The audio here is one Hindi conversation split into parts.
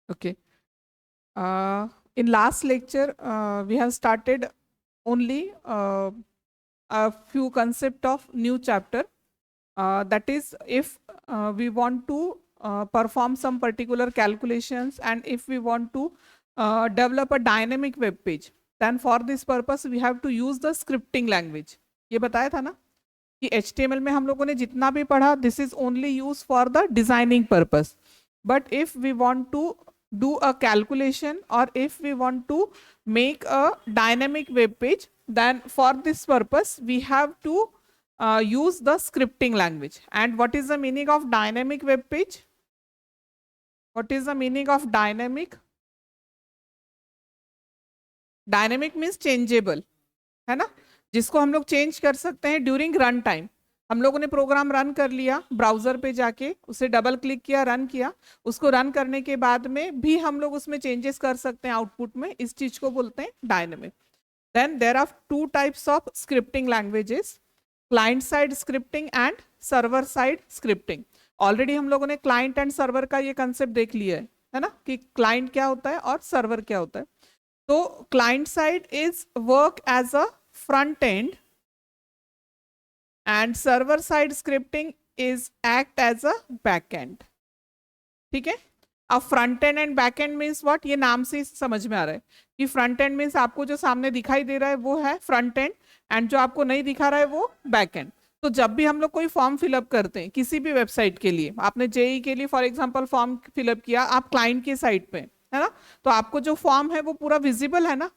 Okay. In last lecture, we have started only a few concept of new chapter. That is, if we want to perform some particular calculations, and if we want to develop a dynamic web page, then for this purpose we have to use the scripting language. ये बताया था ना कि HTML में हम लोगों ने जितना भी पढ़ा, this is only used for the designing purpose. But if we want to do a calculation, or if we want to make a dynamic web page, then for this purpose we have to use the scripting language. And what is the meaning of dynamic web page? What is the meaning of dynamic? Dynamic means changeable, है ना, जिसको हम लोग चेंज कर सकते हैं ड्यूरिंग रन टाइम. हम लोगों ने प्रोग्राम रन कर लिया, ब्राउजर पे जाके उसे डबल क्लिक किया, रन किया, उसको रन करने के बाद में भी हम लोग उसमें चेंजेस कर सकते हैं आउटपुट में. इस चीज को बोलते हैं dynamic. Then there are two types of scripting languages, client side scripting and server side scripting. Already हम लोगों ने क्लाइंट एंड सर्वर का ये कंसेप्ट देख लिया है ना, कि क्लाइंट क्या होता है और सर्वर क्या होता है. तो client side is work as a front end, and server side scripting is act as a back end. ठीक है. अब front end and back and means what, ये नाम से समझ में आ रहा है कि फ्रंट एंड मीन्स आपको जो सामने दिखाई दे रहा है वो है फ्रंट एंड, एंड जो आपको नहीं दिखा रहा है वो बैक एंड. तो जब भी हम लोग कोई फॉर्म फिलअप करते हैं किसी भी वेबसाइट के लिए, आपने जेई के लिए फॉर एग्जांपल फॉर्म फिलअप किया, आप क्लाइंट की साइट पे है ना, तो आपको जो फॉर्म है वो पूरा विजिबल है ना,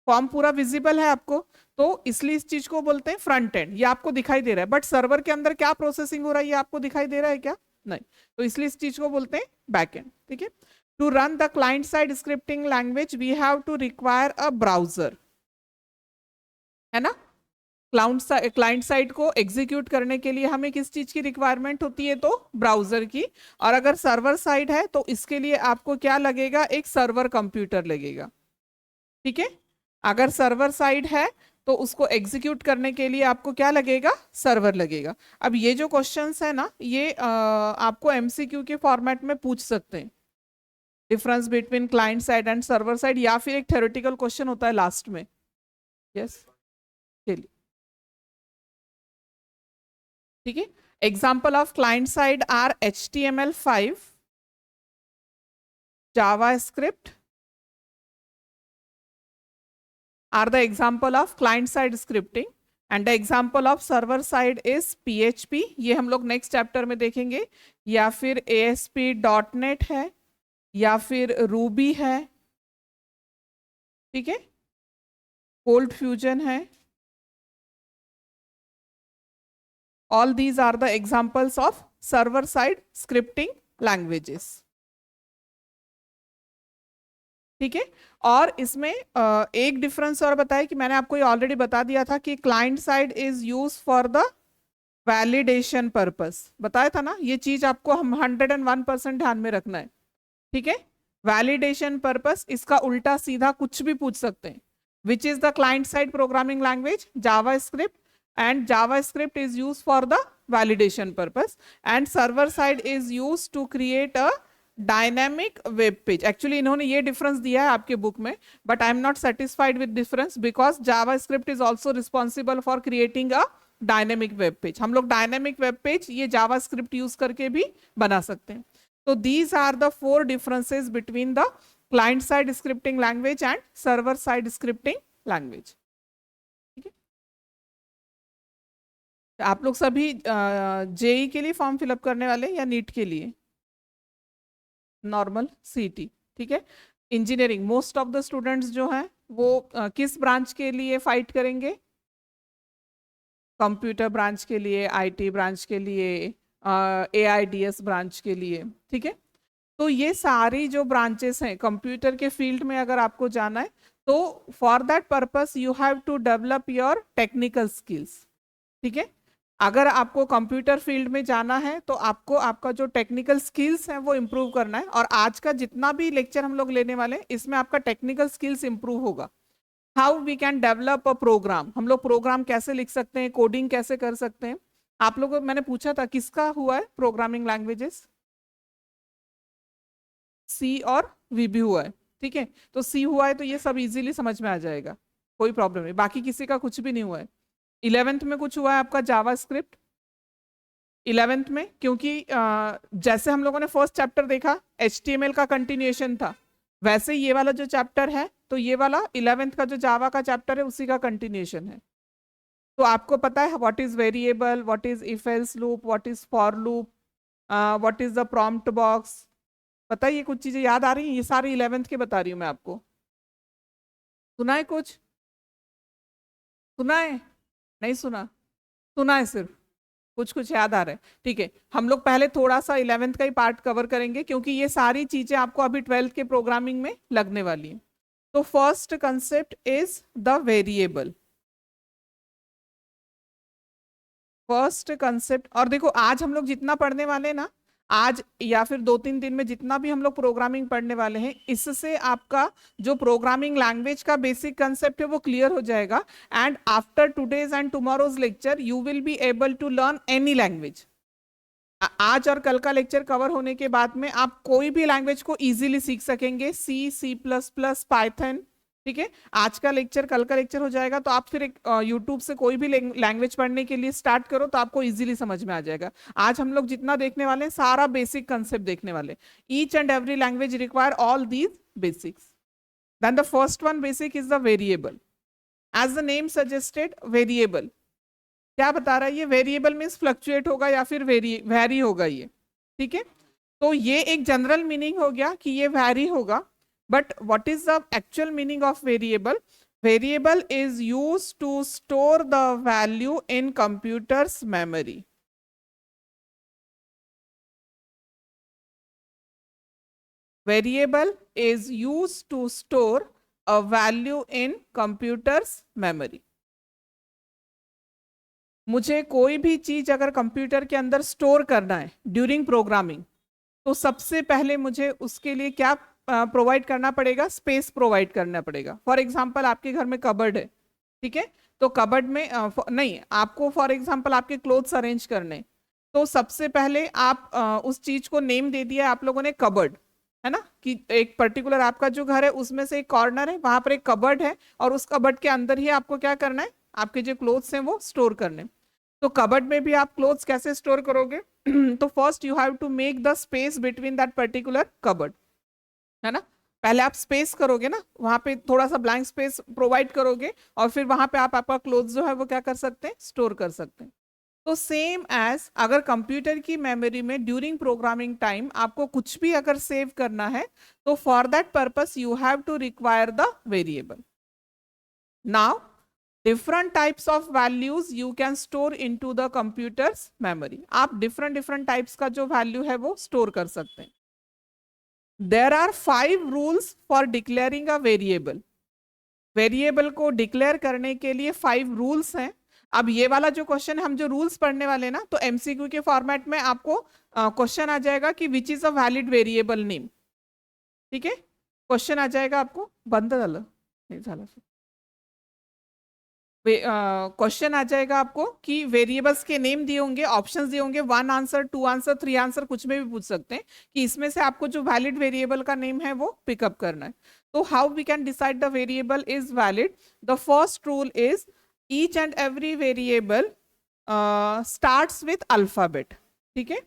फॉर्म पूरा विजिबल है आपको, तो इसलिए इस चीज को बोलते हैं फ्रंट एंड. ये आपको दिखाई दे रहा है, बट सर्वर के अंदर क्या प्रोसेसिंग हो रहा है ये आपको दिखाई दे रहा है क्या? नहीं. तो इसलिए इस चीज को बोलते हैं बैक एंड. ठीक है. To run the client side scripting language we have to require a browser, है ना. क्लाइंट साइड को एग्जीक्यूट करने के लिए हमें किस चीज की रिक्वायरमेंट होती है? तो ब्राउजर की. और अगर सर्वर साइड है तो इसके लिए आपको क्या लगेगा? एक सर्वर कंप्यूटर लगेगा. ठीक है. अगर सर्वर साइड है तो उसको एग्जीक्यूट करने के लिए आपको क्या लगेगा? सर्वर लगेगा. अब ये जो क्वेश्चंस है ना, ये आपको एमसीक्यू के फॉर्मेट में पूछ सकते हैं, difference between client side and server side, या फिर एक थ्योरेटिकल क्वेश्चन होता है लास्ट में. यस, चलिए. ठीक है. Example of client side are HTML5, JavaScript are the example of client side scripting, and the example of server side is PHP. ये हम लोग नेक्स्ट चैप्टर में देखेंगे. या फिर ASP.NET है, या फिर Ruby है. ठीक है. Cold Fusion है. All these are the examples of server side scripting languages. ठीक है. और इसमें एक डिफरेंस और बताया कि मैंने आपको ये ऑलरेडी बता दिया था कि client side is use for the validation purpose. बताया था ना, ये चीज आपको हम 101% ध्यान में रखना है. ठीक है. वैलिडेशन पर्पस, इसका उल्टा सीधा कुछ भी पूछ सकते हैं. विच is the client side programming language? JavaScript. and JavaScript is used for the validation purpose, and server side is used to create a dynamic web page. Actually इन्होंने ये डिफरेंस दिया है आपके बुक में, but I am not satisfied with difference because JavaScript is also responsible for creating a dynamic web page. हम लोग dynamic web page ये JavaScript यूज करके भी बना सकते हैं. So these are the 4 differences between the client side scripting language and server side scripting language. आप लोग सभी जेई के लिए फॉर्म फिलअप करने वाले या नीट के लिए? नॉर्मल सीटी. ठीक है. Engineering, most of the students जो हैं वो किस ब्रांच के लिए फाइट करेंगे? कंप्यूटर ब्रांच के लिए, आईटी ब्रांच के लिए, एआईडीएस ब्रांच के लिए. ठीक है. तो ये सारी जो ब्रांचेस हैं कंप्यूटर के फील्ड में अगर आपको जाना है तो for that purpose you have to develop your technical skills. ठीक है. अगर आपको कंप्यूटर फील्ड में जाना है तो आपको आपका जो टेक्निकल स्किल्स है वो इम्प्रूव करना है. और आज का जितना भी लेक्चर हम लोग लेने वाले हैं इसमें आपका टेक्निकल स्किल्स इम्प्रूव होगा. How we can develop a program, हम लोग प्रोग्राम कैसे लिख सकते हैं, कोडिंग कैसे कर सकते हैं. आप लोगों को मैंने पूछा था किसका हुआ है प्रोग्रामिंग लैंग्वेजेस? सी और वी भी हुआ है, ठीक है। तो सी हुआ है तो ये सब इजीली समझ में आ जाएगा, कोई प्रॉब्लम नहीं। बाकी किसी का कुछ भी नहीं हुआ है। 11th में कुछ हुआ है आपका जावा स्क्रिप्ट 11th में, क्योंकि जैसे हम लोगों ने फर्स्ट चैप्टर देखा HTML का कंटिन्यूएशन था, वैसे ये वाला जो चैप्टर है तो ये वाला 11th का जो जावा का चैप्टर है उसी का कंटिन्यूएशन है। तो आपको पता है what is variable, what is if else loop, what is for loop, what is the prompt box, पता है ये कुछ चीजें याद आ रही हैं, ये सारी 11th के बता रही हूँ मैं आपको। सुना है कुछ, सुना है, नहीं सुना, सुना है सिर्फ, कुछ कुछ याद आ रहा है, ठीक है। हम लोग पहले थोड़ा सा 11th का ही पार्ट कवर करेंगे, क्योंकि ये सारी चीजें आपको अभी 12th के प्रोग्रामिंग में लगने वाली है। तो first concept is the variable, first concept. और देखो आज हम लोग जितना पढ़ने वाले हैं ना, आज या फिर 2-3 दिन में जितना भी हम लोग प्रोग्रामिंग पढ़ने वाले हैं, इससे आपका जो प्रोग्रामिंग लैंग्वेज का बेसिक कंसेप्ट है वो क्लियर हो जाएगा। And after today's and tomorrow's lecture you will be able to learn any language. आज और कल का लेक्चर कवर होने के बाद में आप कोई भी लैंग्वेज को इजीली सीख सकेंगे, C++, पाइथन, ठीक है। आज का लेक्चर कल का लेक्चर हो जाएगा तो आप फिर यूट्यूब से कोई भी लैंग्वेज पढ़ने के लिए स्टार्ट करो तो आपको इजीली समझ में आ जाएगा। आज हम लोग जितना देखने वाले हैं सारा बेसिक कंसेप्ट देखने वाले। Each and every language require all these basics. Then the first one basic is the variable. As the name suggested, variable क्या बता रहा है, ये वेरिएबल मीन्स फ्लक्चुएट होगा या फिर वेरी होगा ये, ठीक है। तो ये एक जनरल मीनिंग हो गया कि ये वेरी होगा। But what is the actual meaning of variable? Variable is used to store the value in computer's memory. Variable is used to store a value in computer's memory. मुझे कोई भी चीज अगर कंप्यूटर के अंदर स्टोर करना है ड्यूरिंग प्रोग्रामिंग, तो सबसे पहले मुझे उसके लिए क्या प्रोवाइड करना पड़ेगा, स्पेस प्रोवाइड करना पड़ेगा। फॉर एग्जांपल आपके घर में कबर्ड है, ठीक है, तो कबर्ड में नहीं, आपको फॉर एग्जांपल आपके क्लोथ्स अरेंज करने, तो सबसे पहले आप उस चीज को नेम दे दिया आप लोगों ने कबर्ड, है ना, कि एक पर्टिकुलर आपका जो घर है उसमें से एक कॉर्नर है, वहां पर एक कबर्ड है और उस कबर्ड के अंदर ही आपको क्या करना है, आपके जो क्लोथ्स हैं वो स्टोर करने। तो कबर्ड में भी आप क्लोथ्स कैसे स्टोर करोगे तो first you have to make the space between that particular cupboard, है ना। पहले आप स्पेस करोगे ना, वहां पे थोड़ा सा ब्लैंक स्पेस प्रोवाइड करोगे और फिर वहां पे आप आपका क्लोथ जो है वो क्या कर सकते हैं, स्टोर कर सकते हैं। तो सेम एज अगर कंप्यूटर की मेमोरी में ड्यूरिंग प्रोग्रामिंग टाइम आपको कुछ भी अगर सेव करना है, तो for that purpose you have to require the variable. Now different types of values you can store into the computer's memory. आप डिफरेंट टाइप्स का जो वैल्यू है वो स्टोर कर सकते हैं। There are 5 rules for declaring a variable. Variable को डिक्लेयर करने के लिए 5 रूल्स हैं। अब ये वाला जो क्वेश्चन हम जो रूल्स पढ़ने वाले ना, तो एमसीक्यू के फॉर्मेट में आपको क्वेश्चन आ जाएगा कि which is a valid variable name, ठीक है, क्वेश्चन आ जाएगा आपको, बंद झालं नाही झालं, क्वेश्चन आ जाएगा आपको कि वेरिएबल्स के नेम दिए होंगे, ऑप्शंस दिए होंगे, 1 आंसर, 2 आंसर, 3 आंसर, कुछ में भी पूछ सकते हैं कि इसमें से आपको जो वैलिड वेरिएबल का नेम है वो पिकअप करना है। तो how we can decide the variable is valid? The first rule is each and every variable starts with alphabet, ठीक है।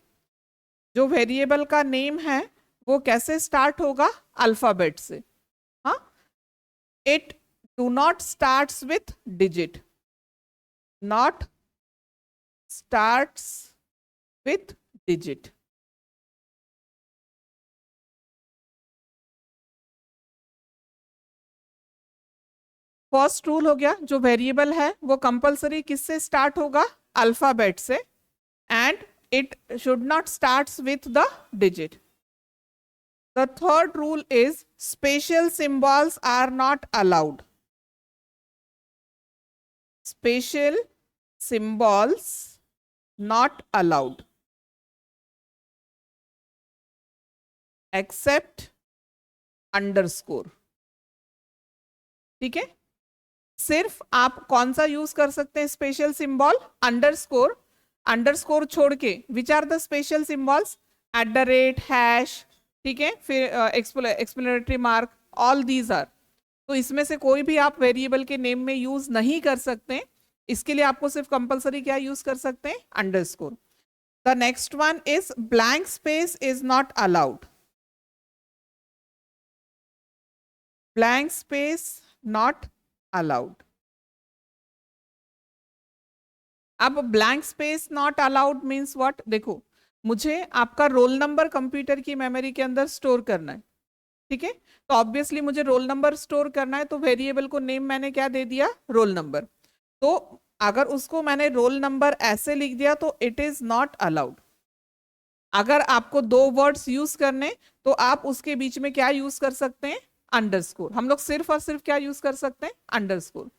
जो वेरिएबल का नेम है वो कैसे स्टार्ट होगा? अल्फाबेट से। हाँ, it do not starts with digit, not starts with digit. First rule हो गया, जो वेरिएबल है वो कंपलसरी किससे स्टार्ट होगा? अल्फाबेट से, and it should not starts with the digit. The third rule is special symbols are not allowed. Special symbols not allowed except underscore, ठीक है। सिर्फ आप कौन सा यूज कर सकते हैं स्पेशल सिंबल? अंडरस्कोर। अंडरस्कोर छोड़ के which are the special symbols? @ Hash, ठीक है, फिर explanatory mark, all these are. तो इसमें से कोई भी आप वेरिएबल के नेम में यूज नहीं कर सकते। इसके लिए आपको सिर्फ कंपलसरी क्या यूज कर सकते हैं, underscore. The next one is blank space is not allowed. Blank space not allowed. अब blank space not allowed means what, देखो मुझे आपका रोल नंबर कंप्यूटर की मेमोरी के अंदर स्टोर करना है, ठीक है, तो ऑब्वियसली मुझे रोल नंबर स्टोर करना है, तो वेरिएबल को नेम मैंने क्या दे दिया, रोल नंबर। तो अगर उसको मैंने रोल नंबर ऐसे लिख दिया तो इट इज नॉट अलाउड। अगर आपको दो वर्ड्स यूज करने तो आप उसके बीच में क्या यूज कर सकते हैं, अंडरस्कोर। हम लोग सिर्फ और सिर्फ क्या यूज कर सकते हैं, अंडरस्कोर।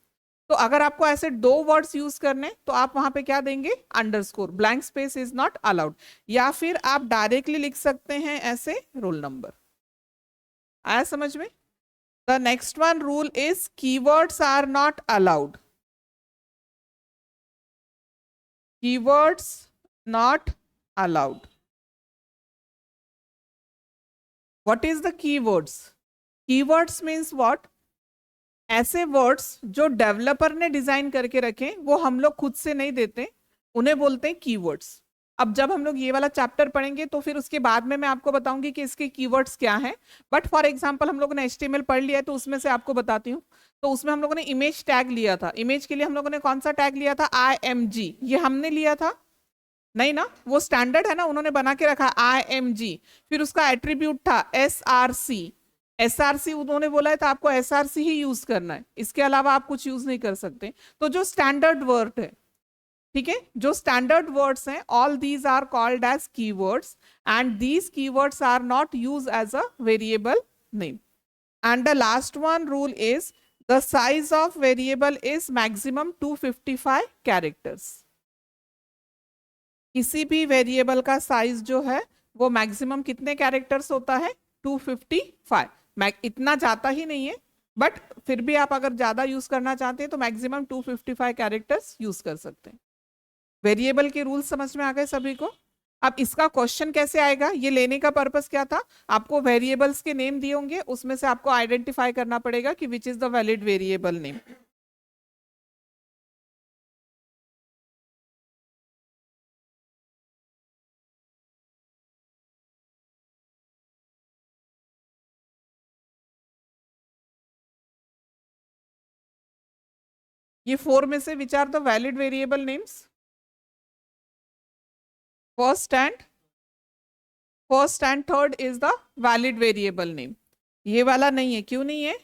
तो अगर आपको ऐसे दो वर्ड्स यूज करने तो आप वहां पे क्या देंगे, underscore. Blank space is not allowed. या फिर आप डायरेक्टली लिख सकते हैं ऐसे, रोल नंबर। आया समझ में? The next one rule is keywords are not allowed. Keywords not allowed. What is the keywords? Keywords means what, ऐसे वर्ड्स जो डेवलपर ने डिजाइन करके रखे, वो हम लोग खुद से नहीं देते, उन्हें बोलते हैं कीवर्ड्स। अब जब हम लोग ये वाला चैप्टर पढ़ेंगे तो फिर उसके बाद में मैं आपको बताऊंगी कि इसके कीवर्ड्स क्या हैं। बट फॉर एग्जांपल हम लोगों ने HTML पढ़ लिया है तो उसमें से आपको बताती हूँ। तो उसमें हम लोगों ने इमेज टैग लिया था। इमेज के लिए हम लोगों ने कौन सा टैग लिया था, IMG। ये हमने लिया था नहीं ना, वो स्टैंडर्ड है ना, उन्होंने बना के रखा IMG। फिर उसका एट्रीब्यूट था SRC। SRC उन्होंने बोला है तो आपको SRC ही यूज करना है, इसके अलावा आप कुछ यूज नहीं कर सकते। तो जो स्टैंडर्ड वर्ड है, ठीक है, जो स्टैंडर्ड वर्ड्स हैं, all these are called as keywords and these keywords are not use as a variable name. And the last one rule is the size of variable is maximum 255 characters. किसी भी वेरिएबल का साइज जो है वो मैक्सिमम कितने कैरेक्टर्स होता है, 255। इतना जाता ही नहीं है, बट फिर भी आप अगर ज्यादा यूज करना चाहते हैं तो मैक्सिमम 255 कैरेक्टर्स यूज कर सकते हैं। वेरिएबल के रूल समझ में आ गए सभी को? अब इसका क्वेश्चन कैसे आएगा, ये लेने का पर्पस क्या था, आपको वेरिएबल्स के नेम दिए होंगे, उसमें से आपको आइडेंटिफाई करना पड़ेगा कि which is the valid variable name. ये 4 में से which are the valid variable names? First and third is the valid variable name. ये वाला नहीं है, क्यों नहीं है,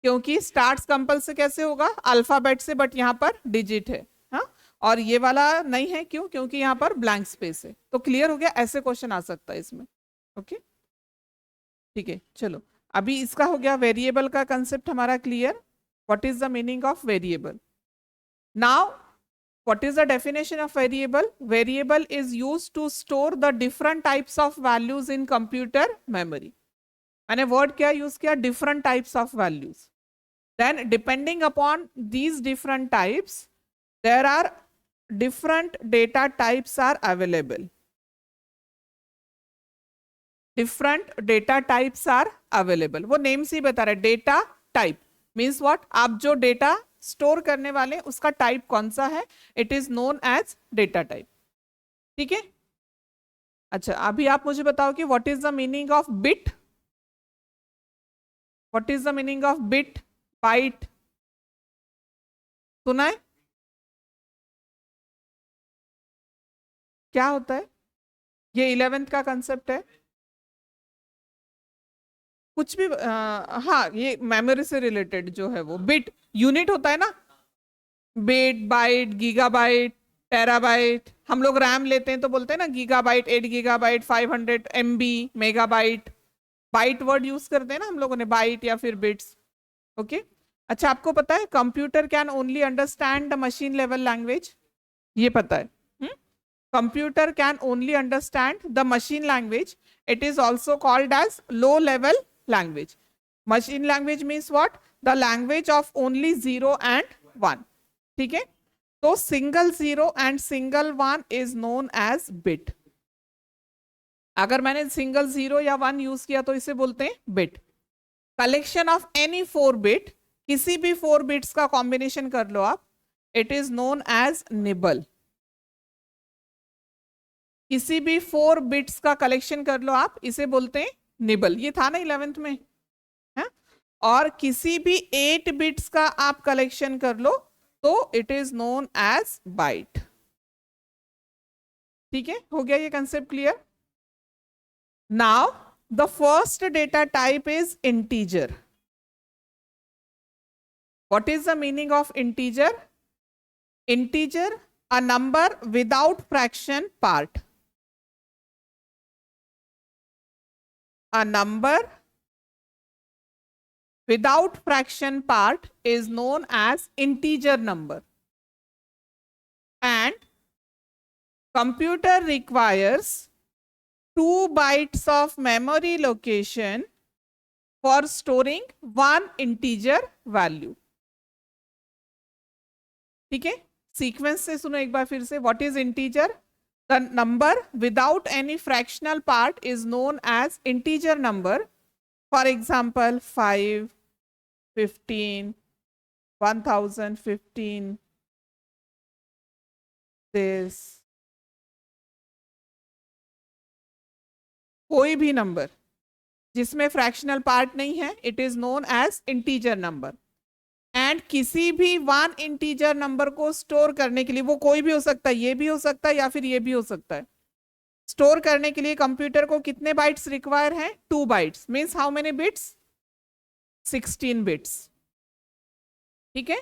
क्योंकि स्टार्ट्स कंपल से कैसे होगा, अल्फाबेट से, बट यहाँ पर डिजिट है। हाँ, और ये वाला नहीं है, क्यों, क्योंकि यहाँ पर ब्लैंक स्पेस है। तो क्लियर हो गया, ऐसे क्वेश्चन आ सकता है इसमें। ओके, ठीक है, चलो अभी इसका हो गया वेरिएबल का कंसेप्ट हमारा clear. What is the meaning of variable? Now what is the definition of variable? Variable is used to store the different types of values in computer memory. मैंने word क्या use किया, different types of values. Then depending upon these different types, there are different data types are available. Different data types are available. वो name से ही बता रहा है, data type means what? आप जो data स्टोर करने वाले उसका टाइप कौन सा है, it is known as data type. ठीक है, अच्छा अभी आप मुझे बताओ कि what is the meaning of bit? What is the meaning of bit, byte? सुना है क्या होता है? ये 11th का कंसेप्ट है। कुछ भी हाँ, ये मेमोरी से रिलेटेड जो है वो बिट, यूनिट होता है ना, बिट, बाइट, गीगाबाइट, टेराबाइट। हम लोग रैम लेते हैं तो बोलते हैं ना gigabyte, 8 gigabyte, 500 MB, megabyte. Byte word use करते हैं ना हम लोगों ने, बाइट या फिर बिट्स। ओके, अच्छा आपको पता है computer can only understand the machine level language, ये पता है? Computer can only understand the machine language, it is also called as low level language. Machine language means what, the language of only 0 and 1। ठीक है, तो single 0 and single 1 is known as bit. अगर मैंने सिंगल 0 या 1 यूज किया तो इसे बोलते हैं bit. Collection of any 4 bit, किसी भी 4 बिट्स का कॉम्बिनेशन कर लो आप, it is known as nibble. किसी भी 4 बिट्स का कलेक्शन कर लो आप, इसे बोलते हैं निबल। ये था ना 11th में है। और किसी भी 8 बिट्स का आप कलेक्शन कर लो तो it is known as byte. ठीक है, हो गया ये concept clear. Now the first data type is integer. What is the meaning of integer? Integer, a number without fraction part. A number without fraction part is known as integer number. And computer requires 2 bytes of memory location for storing one integer value. ठीक है, सीक्वेंस से सुनो एक बार फिर से। What is integer? The number without any fractional part is known as integer number. For example 5, 15, 1015, this. कोई भी नंबर जिसमें फ्रैक्शनल पार्ट नहीं है, it is known as integer number. And किसी भी 1 इंटीजर नंबर को स्टोर करने के लिए, वो कोई भी हो सकता है, ये भी हो सकता है या फिर ये भी हो सकता है, स्टोर करने के लिए कंप्यूटर को कितने बाइट्स रिक्वायर हैं? 2 bytes. Means how many bits? 16 bits. ठीक है,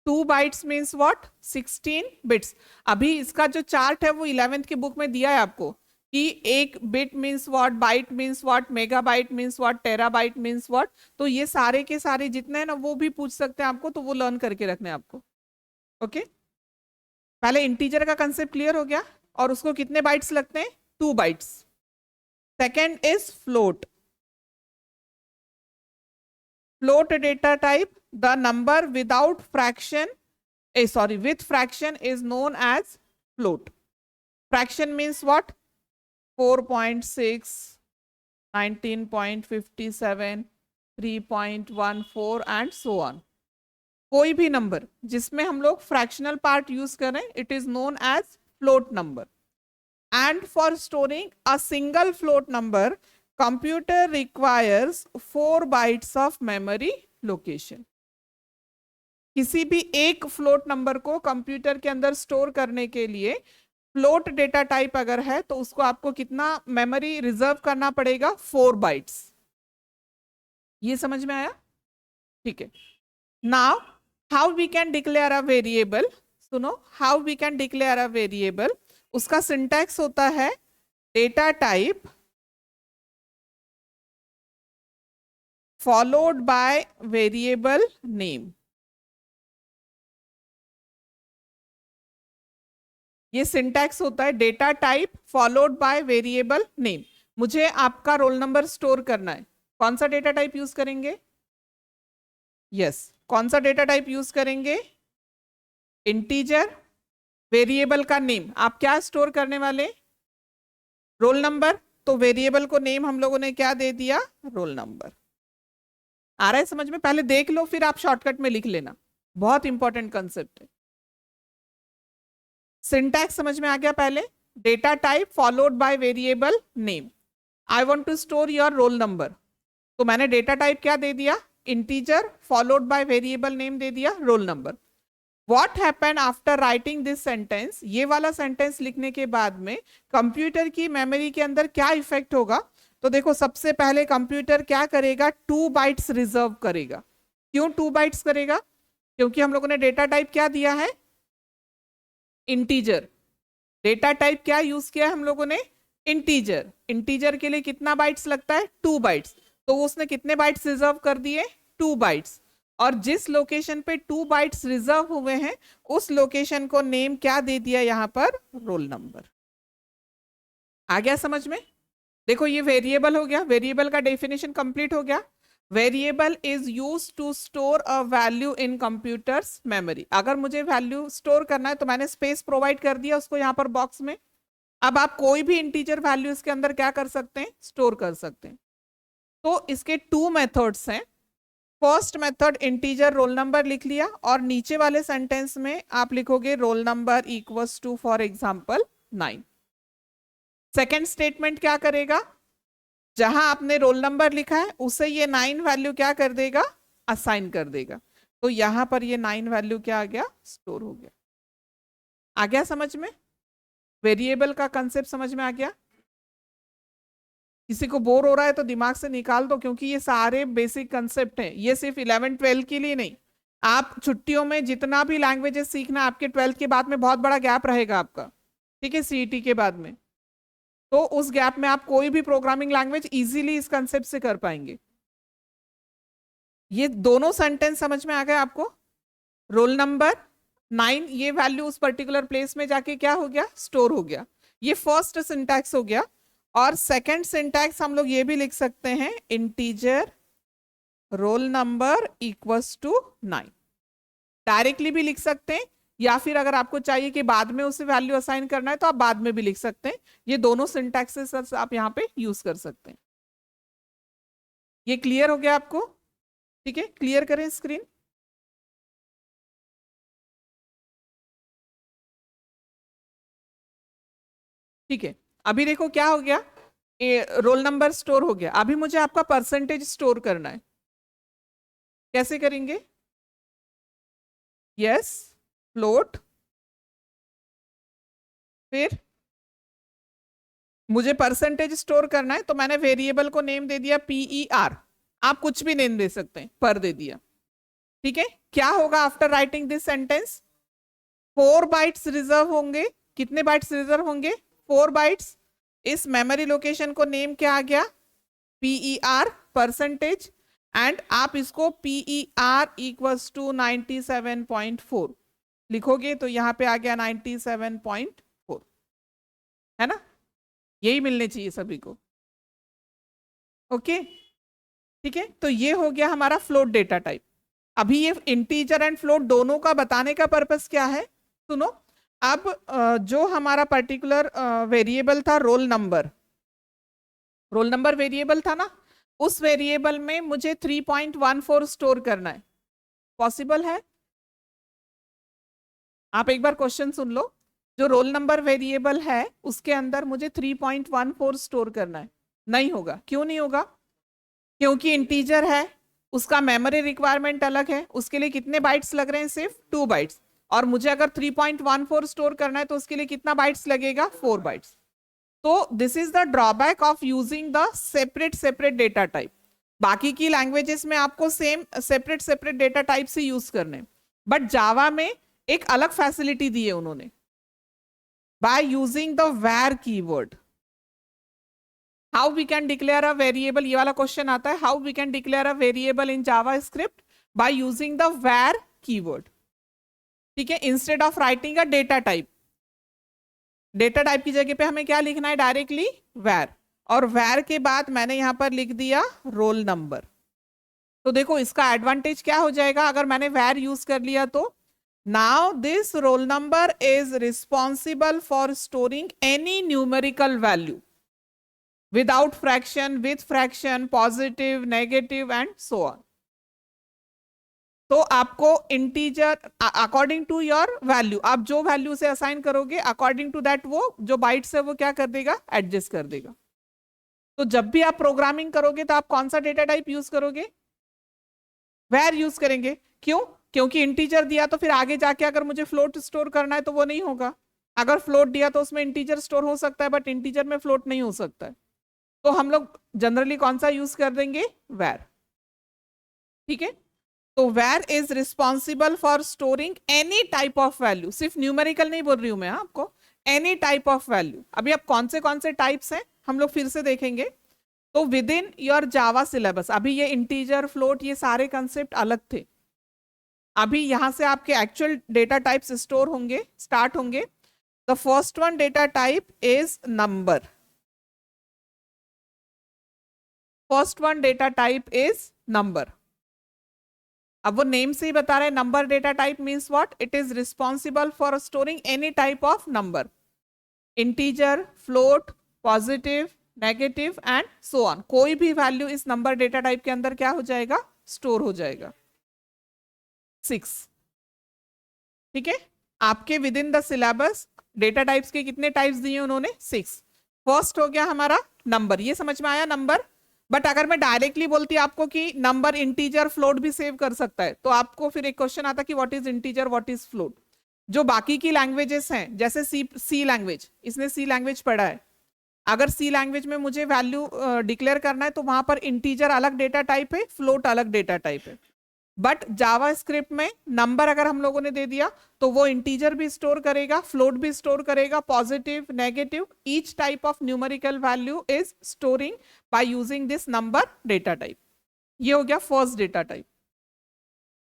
2 बाइट्स मींस व्हाट? 16 बिट्स। अभी इसका जो चार्ट है वो 11th की बुक में दिया है आपको कि एक bit means what, byte means what, megabyte means what, terabyte means what. तो ये सारे के सारे जितने हैं ना, वो भी पूछ सकते हैं आपको, तो वो लर्न करके रखने हैं आपको। ओके, पहले इंटीजर का कंसेप्ट क्लियर हो गया, और उसको कितने बाइट्स लगते हैं? 2 bytes. Second is float. Float data type, the number without fraction, with fraction is known as float. Fraction means what? 4.6, 19.57, 3.14 and so on. कोई भी नंबर जिसमें हम लोग फ्रैक्शनल पार्ट यूज करें, it is known as float number. And for storing a single float number, computer requires 4 bytes of memory location. किसी भी एक फ्लोट नंबर को कंप्यूटर के अंदर स्टोर करने के लिए, फ्लोट डेटा टाइप अगर है तो उसको आपको कितना मेमोरी रिजर्व करना पड़ेगा? 4 बाइट्स। ये समझ में आया? ठीक है। Now how we can declare a variable. सुनो, how we can declare a variable. उसका सिंटैक्स होता है data type followed by variable name. ये सिंटैक्स होता है data type followed by variable name. मुझे आपका रोल नंबर स्टोर करना है, कौन सा डेटा टाइप यूज करेंगे? यस, कौन सा डेटा टाइप यूज करेंगे? इंटीजर। वेरिएबल का नेम, आप क्या स्टोर करने वाले? Roll number. तो वेरिएबल को नेम हम लोगों ने क्या दे दिया? Roll number. आ रहा है समझ में? पहले देख लो, फिर आप शॉर्टकट में लिख लेना, बहुत इंपॉर्टेंट कंसेप्ट है। सिंटैक्स समझ में आ गया? पहले data type followed by variable name. I want to store your roll number, तो मैंने डेटा टाइप क्या दे दिया? Integer followed by variable name दे दिया, roll number. What happened after writing this sentence? ये वाला सेंटेंस लिखने के बाद में कंप्यूटर की मेमोरी के अंदर क्या इफेक्ट होगा? तो देखो, सबसे पहले कंप्यूटर क्या करेगा? 2 बाइट्स रिजर्व करेगा। क्यों 2 बाइट्स करेगा? क्योंकि हम लोगों ने डेटा टाइप क्या दिया है? इंटीजर। डेटा टाइप क्या यूज किया हम लोगों ने? इंटीजर। इंटीजर के लिए कितना बाइट्स लगता है? 2 बाइट्स। तो उसने कितने बाइट्स रिजर्व कर दिए? 2 बाइट्स। और जिस लोकेशन पे 2 बाइट्स रिजर्व हुए हैं, उस लोकेशन को नेम क्या दे दिया यहाँ पर? Roll number. आ गया समझ में? देखो, ये वेरिएबल हो गया, वेरिएबल का डेफिनेशन कंप्लीट हो गया। Variable is use to store a value in computer's memory. अगर मुझे वैल्यू स्टोर करना है तो मैंने स्पेस प्रोवाइड कर दिया उसको यहाँ पर बॉक्स में। अब आप कोई भी इंटीजर वैल्यू इसके अंदर क्या कर सकते हैं, स्टोर कर सकते हैं। तो इसके टू मेथड्स हैं। First method integer roll number लिख लिया और नीचे वाले सेंटेंस में आप लिखोगे roll number equals to for example 9। Second statement क्या करेगा, जहां आपने रोल नंबर लिखा है उसे ये 9 वैल्यू क्या कर देगा, असाइन कर देगा। तो यहां पर ये 9 वैल्यू क्या आ गया, स्टोर हो गया। आ गया समझ में, वेरिएबल का कंसेप्ट समझ में आ गया। किसी को बोर हो रहा है तो दिमाग से निकाल दो, क्योंकि ये सारे बेसिक कंसेप्ट हैं, ये सिर्फ 11-12 के लिए नहीं। आप छुट्टियों में जितना भी लैंग्वेजेस सीखना, आपके 12th के बाद में बहुत बड़ा गैप रहेगा आपका, ठीक है, सीईटी के बाद में। तो उस गैप में आप कोई भी प्रोग्रामिंग लैंग्वेज इजीली इस कंसेप्ट से कर पाएंगे। ये दोनों सेंटेंस समझ में आ गए आपको। रोल नंबर 9, ये वैल्यू उस पर्टिकुलर प्लेस में जाके क्या हो गया, स्टोर हो गया। ये फर्स्ट सिंटैक्स हो गया। और सेकंड सिंटैक्स हम लोग ये भी लिख सकते हैं, integer roll number equals to 9। Directly भी लिख सकते हैं, या फिर अगर आपको चाहिए कि बाद में उसे वैल्यू असाइन करना है तो आप बाद में भी लिख सकते हैं। ये दोनों सिंटैक्सेस आप यहाँ पे यूज कर सकते हैं। ये क्लियर हो गया आपको, ठीक है, क्लियर करें स्क्रीन। ठीक है, अभी देखो क्या हो गया, रोल नंबर स्टोर हो गया। अभी मुझे आपका परसेंटेज स्टोर करना है, कैसे करेंगे, यस, फ्लोट, फिर मुझे परसेंटेज स्टोर करना है तो मैंने वेरिएबल को नेम दे दिया PER। आप कुछ भी नेम दे सकते हैं, पर दे दिया, ठीक है। क्या होगा after writing this sentence, 4 bytes reserve होंगे। कितने बाइट्स रिजर्व होंगे, 4 बाइट्स। इस मेमोरी लोकेशन को नेम क्या आ गया, PER परसेंटेज। एंड आप इसको PER इक्वल्स टू 97.4 लिखोगे तो यहां पे आ गया 97.4, है ना, यही मिलने चाहिए सभी को। ओके, ठीक है, तो ये हो गया हमारा फ्लोट डेटा टाइप। अभी ये इंटीजर एंड फ्लोट दोनों का बताने का पर्पस क्या है, सुनो। अब जो हमारा पर्टिकुलर वेरिएबल था roll number, roll number variable था ना, उस वेरिएबल में मुझे 3.14 स्टोर करना है। पॉसिबल है? आप एक बार क्वेश्चन सुन लो। जो रोल नंबर वेरिएबल है उसके अंदर मुझे 3.14 स्टोर करना है। नहीं होगा, क्यों नहीं होगा, क्योंकि इंटीजर है, उसका मेमोरी रिक्वायरमेंट अलग है। उसके लिए कितने बाइट्स लग रहे हैं, सिर्फ 2 बाइट्स। और मुझे अगर 3.14 स्टोर करना है तो उसके लिए कितना बाइट्स लगेगा, 4 बाइट्स। तो this is the drawback of using the separate data type. बाकी की लैंग्वेजेस में आपको सेम सेपरेट डेटा टाइप से यूज करने, बट जावा में एक अलग फैसिलिटी दी है उन्होंने, by using the var keyword. How we can declare a variable, ये वाला क्वेश्चन आता है, how we can declare a variable in JavaScript by using the var keyword, ठीक है, instead of writing a data type. Data type की जगह पे हमें क्या लिखना है, डायरेक्टली वैर। और वैर के बाद मैंने यहां पर लिख दिया रोल नंबर। तो देखो इसका एडवांटेज क्या हो जाएगा, अगर मैंने वैर यूज कर लिया तो now this roll number is responsible for storing any numerical value without fraction, with fraction, positive, negative and so on. तो आपको integer according to your value, आप जो वैल्यू से असाइन करोगे अकॉर्डिंग टू दैट वो जो बाइट्स है वो क्या कर देगा, एडजस्ट कर देगा। तो जब भी आप प्रोग्रामिंग करोगे तो आप कौन सा डेटा टाइप यूज करोगे, वेर यूज करेंगे। क्यों, क्योंकि इंटीजर दिया तो फिर आगे जाके अगर मुझे फ्लोट स्टोर करना है तो वो नहीं होगा। अगर फ्लोट दिया तो उसमें इंटीजर स्टोर हो सकता है, बट इंटीजर में फ्लोट नहीं हो सकता है। तो हम लोग जनरली कौन सा यूज कर देंगे, वेर, ठीक है। तो var is responsible for storing any type of value, सिर्फ न्यूमेरिकल नहीं बोल रही हूं मैं आपको, एनी टाइप ऑफ वैल्यू। अभी अब कौन से टाइप्स हैं हम लोग फिर से देखेंगे। तो with in your Java syllabus, अभी ये इंटीजर, फ्लोट, ये सारे कंसेप्ट अलग थे। अभी यहां से आपके एक्चुअल डेटा टाइप्स स्टोर होंगे, स्टार्ट होंगे। The first one data type is number. First one data type is number. अब वो नेम से ही बता रहे हैं, number data type means what, it is responsible for storing any type of number. Integer, float, positive, negative and so on. कोई भी वैल्यू इस नंबर डेटा टाइप के अंदर क्या हो जाएगा, स्टोर हो जाएगा। 6। ठीक है, आपके with in the syllabus data types के कितने टाइप्स दिए उन्होंने, 6। फर्स्ट हो गया हमारा नंबर, ये समझ में आया नंबर। बट अगर मैं डायरेक्टली बोलती आपको कि नंबर इंटीजर फ्लोट भी सेव कर सकता है, तो आपको फिर एक क्वेश्चन आता कि what is integer, what is float. जो बाकी की लैंग्वेजेस हैं, जैसे सी लैंग्वेज, इसने सी लैंग्वेज पढ़ा है, अगर सी लैंग्वेज में मुझे वैल्यू डिक्लेयर करना है तो वहां पर इंटीजर अलग डेटा टाइप है, फ्लोट अलग डेटा टाइप है। बट जावा स्क्रिप्ट में नंबर अगर हम लोगों ने दे दिया तो वो इंटीजर भी स्टोर करेगा, फ्लोट भी स्टोर करेगा, positive, negative, each type of numerical value is storing by using this number data type. ये हो गया first data type.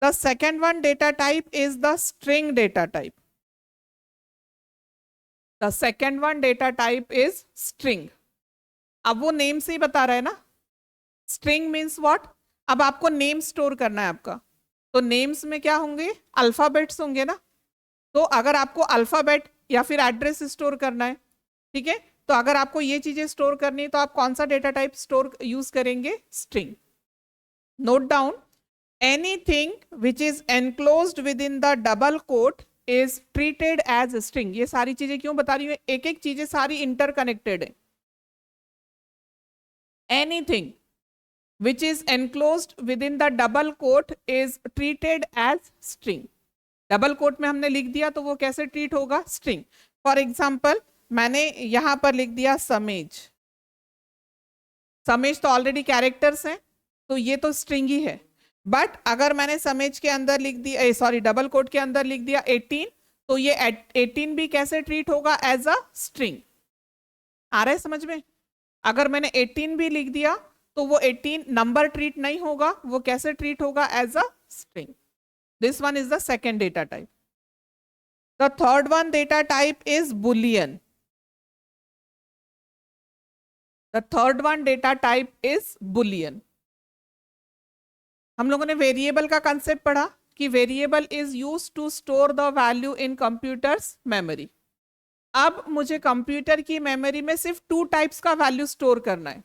The second one data type is the string data type. The second one data type is string. अब वो नेम से ही बता रहा है ना, स्ट्रिंग मीन्स व्हाट। अब आपको नेम स्टोर करना है आपका, तो नेम्स में क्या होंगे, अल्फाबेट्स होंगे ना। तो अगर आपको अल्फाबेट या फिर एड्रेस स्टोर करना है, ठीक है, तो अगर आपको ये चीजें स्टोर करनी है तो आप कौन सा डेटा टाइप स्टोर यूज करेंगे, string. Note down, anything which is enclosed within the double quote is treated as string. ये सारी चीजें क्यों बता रही हूँ, एक एक चीजें सारी इंटरकनेक्टेड है। Anything which is enclosed within the double quote is treated as string। Double quote में हमने लिख दिया तो वो कैसे ट्रीट होगा, स्ट्रिंग। फॉर एग्जाम्पल मैंने यहां पर लिख दिया समेज, समेज तो ऑलरेडी कैरेक्टर्स हैं तो ये तो स्ट्रिंग ही है। बट अगर मैंने समेज के अंदर लिख दिया, सॉरी डबल कोट के अंदर लिख दिया 18, तो ये 18 भी कैसे ट्रीट होगा, एज अ स्ट्रिंग। आ रहा है समझ में। अगर मैंने 18 भी लिख दिया तो वो 18 नंबर ट्रीट नहीं होगा, वो कैसे ट्रीट होगा, as a string. This one is the second data type. The third one data type is boolean. The third one data type is boolean. हम लोगों ने वेरिएबल का कंसेप्ट पढ़ा कि variable is use to store the value in computer's memory. अब मुझे कंप्यूटर की मेमोरी में सिर्फ 2 टाइप्स का वैल्यू स्टोर करना है,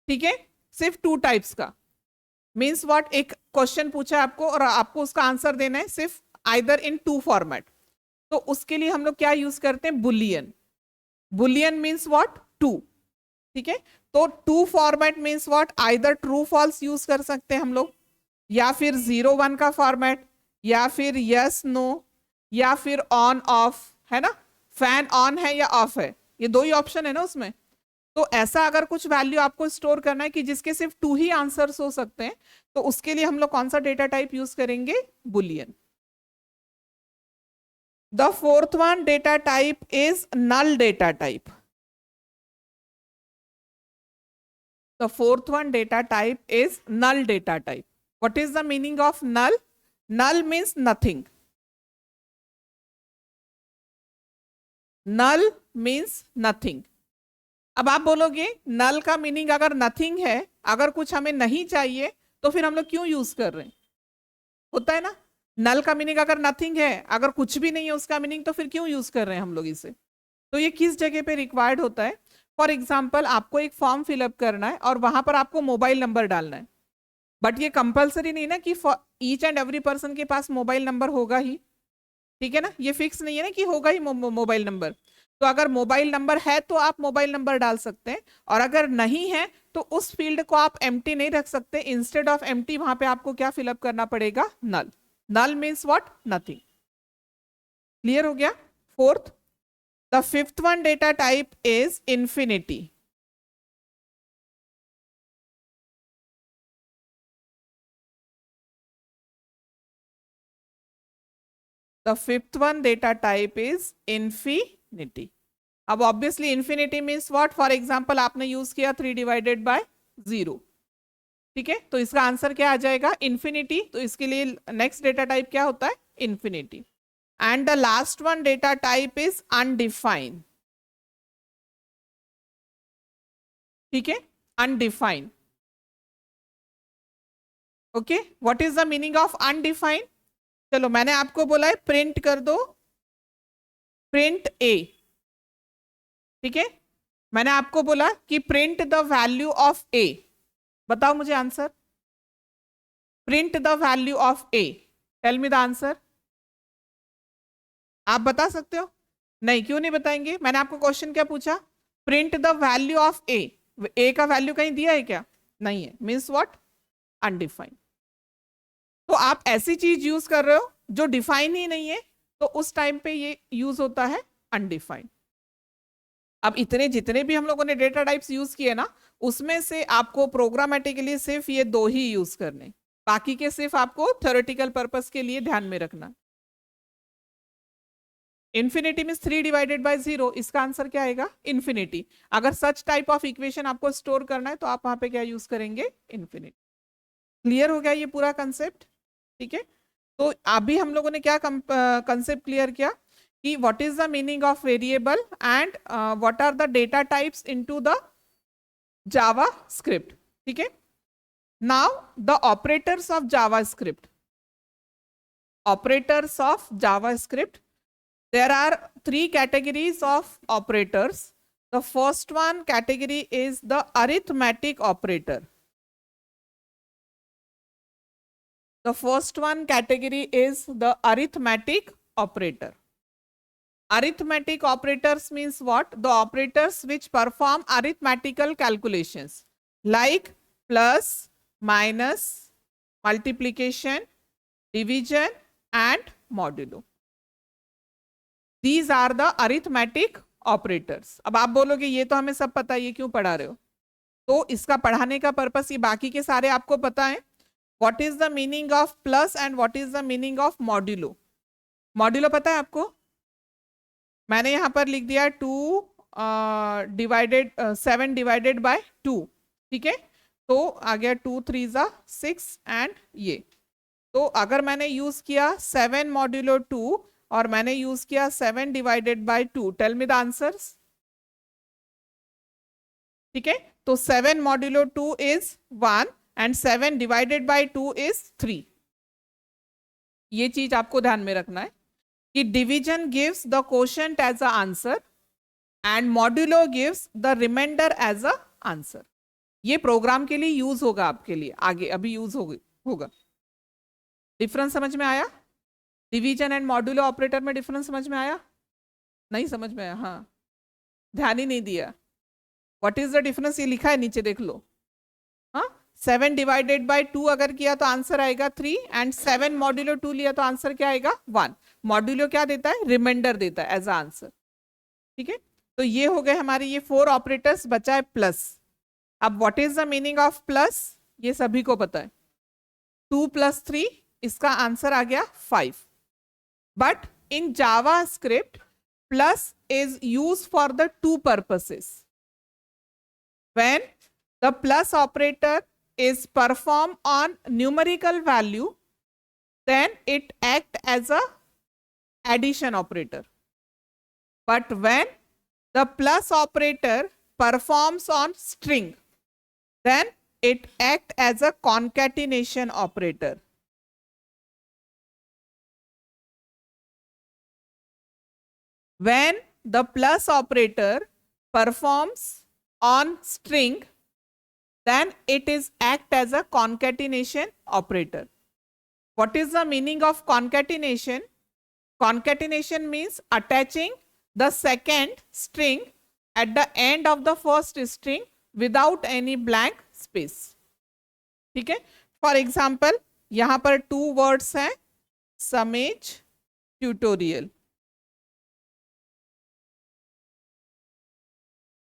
ठीक है, सिर्फ 2 टाइप्स का। मीन्स व्हाट, एक क्वेश्चन पूछा आपको और आपको उसका आंसर देना है सिर्फ आइदर इन 2 फॉर्मेट, तो उसके लिए हम लोग क्या यूज करते हैं, बुलियन। Boolean means what, 2। ठीक है, तो 2 format means what, either true false use कर सकते हैं हम लोग, या फिर 0 1 का फॉर्मेट, या फिर यस नो, या फिर ऑन ऑफ, है ना, फैन ऑन है या ऑफ है, ये 2 ही ऑप्शन है ना उसमें। तो ऐसा अगर कुछ वैल्यू आपको स्टोर करना है कि जिसके सिर्फ 2 ही आंसर्स हो सकते हैं, तो उसके लिए हम लोग कौन सा डेटा टाइप यूज करेंगे, boolean. The fourth one data type is null data type. The fourth one data type is null data type. What is the meaning of null, null means nothing. Null means nothing. अब आप बोलोगे नल का मीनिंग अगर नथिंग है, अगर कुछ हमें नहीं चाहिए तो फिर हम लोग क्यों यूज कर रहे हैं, होता है ना। नल का मीनिंग अगर नथिंग है, अगर कुछ भी नहीं है उसका मीनिंग, तो फिर क्यों यूज कर रहे हैं हम लोग इसे। तो ये किस जगह पे रिक्वायर्ड होता है, फॉर एग्जाम्पल आपको एक फॉर्म फिलअप करना है और वहां पर आपको मोबाइल नंबर डालना है, बट ये कंपल्सरी नहीं ना कि ईच एंड एवरी पर्सन के पास मोबाइल नंबर होगा ही, ठीक है ना, ये फिक्स नहीं है ना कि होगा ही मोबाइल नंबर। तो अगर मोबाइल नंबर है तो आप मोबाइल नंबर डाल सकते हैं, और अगर नहीं है तो उस फील्ड को आप एम्प्टी नहीं रख सकते, इंस्टेड ऑफ एम्प्टी वहां पे आपको क्या फिलअप करना पड़ेगा, null. Null means what, nothing. Clear हो गया, fourth. The fifth one data type is infinity. The fifth one data type is infinity. अब obviously infinity means what, for example आपने यूज किया 3/0, ठीक है, तो इसका आंसर क्या आ जाएगा, इंफिनिटी। तो इसके लिए नेक्स्ट डेटा टाइप क्या होता है, infinity. And the last one data type is undefined. ठीक है, undefined. Okay, what is the meaning of undefined. चलो मैंने आपको बोला है प्रिंट कर दो, प्रिंट ए, ठीक है, मैंने आपको बोला कि print the value of a, बताओ मुझे answer, print the value of a, tell me the answer. आप बता सकते हो? नहीं, क्यों नहीं बताएंगे? मैंने आपको क्वेश्चन क्या पूछा? प्रिंट द वैल्यू ऑफ ए का वैल्यू कहीं दिया है क्या? नहीं है, मीन्स व्हाट? अनडिफाइंड। तो आप ऐसी चीज यूज कर रहे हो जो डिफाइन ही नहीं है, तो उस टाइम पे ये यूज होता है अनडिफाइंड। अब इतने जितने भी हम लोगों ने डेटा टाइप्स यूज किए ना, उसमें से आपको प्रोग्रामेटिकली सिर्फ ये दो ही यूज करने, बाकी के सिर्फ आपको थ्योरेटिकल पर्पस के लिए ध्यान में रखना। इन्फिनिटी मीन्स 3/0, इसका आंसर क्या आएगा? इन्फिनिटी। अगर सच टाइप ऑफ इक्वेशन आपको स्टोर करना है तो आप वहां पे क्या यूज करेंगे? इन्फिनिटी। क्लियर हो गया ये पूरा कंसेप्ट? ठीक है, तो अभी हम लोगों ने क्या कंसेप्ट क्लियर किया कि what is the meaning of variable and what are the data types into the JavaScript. ठीक है, now the operators of JavaScript, operators of JavaScript, there are three categories of operators. The first one category is the arithmetic operator. The first one category is the arithmetic operator. Arithmetic operators means what? The operators which perform arithmetical calculations like plus, minus, multiplication, division and modulo. These are the arithmetic operators. अब आप बोलोगे ये तो हमें सब पता है, ये क्यों पढ़ा रहे हो? तो इसका पढ़ाने का पर्पस, ये बाकी के सारे आपको पता है। What is the meaning of plus and what is the meaning of modulo? Modulo पता है आपको? मैंने यहां पर लिख दिया 7/2। ठीक है, तो आ गया 2 3 6 एंड ये। तो अगर मैंने यूज किया 7/2 और मैंने यूज किया 7/2, टेल मी द आंसर्स। ठीक है, तो 7/2 इज 1 एंड 7/2 इज 3। ये चीज आपको ध्यान में रखना है कि division gives the quotient as a answer and modulo gives the remainder as a answer. ये प्रोग्राम के लिए यूज होगा आपके लिए आगे, अभी यूज होगा। डिफरेंस समझ में आया? डिवीजन एंड मॉड्यूलो ऑपरेटर में डिफरेंस समझ में आया? नहीं समझ में आया? हाँ, ध्यान ही नहीं दिया। What is the difference? ये लिखा है नीचे, देख लो। हाँ, 7/2 अगर किया तो आंसर आएगा 3 एंड 7/2 लिया तो आंसर क्या आएगा? 1। मॉड्यूलो क्या देता है? रिमाइंडर देता है एज अ आंसर। ठीक है, तो ये हो गए हमारे ये 4 ऑपरेटर्स, बचा है प्लस। अब what is the meaning of plus? ये सभी को पता है, 2 + 3, इसका आंसर आ गया 5। But in Java script plus is used for the two purposes. When the plus operator is performed on numerical value, then it act as a addition operator. But when the plus operator performs on string, then it act as a concatenation operator. When the plus operator performs on string, then it is act as a concatenation operator. What is the meaning of concatenation? Concatenation means attaching the second string at the end of the first string without any blank space. ठीक है, फॉर एग्जाम्पल यहां पर 2 वर्ड्स हैं, समेज ट्यूटोरियल।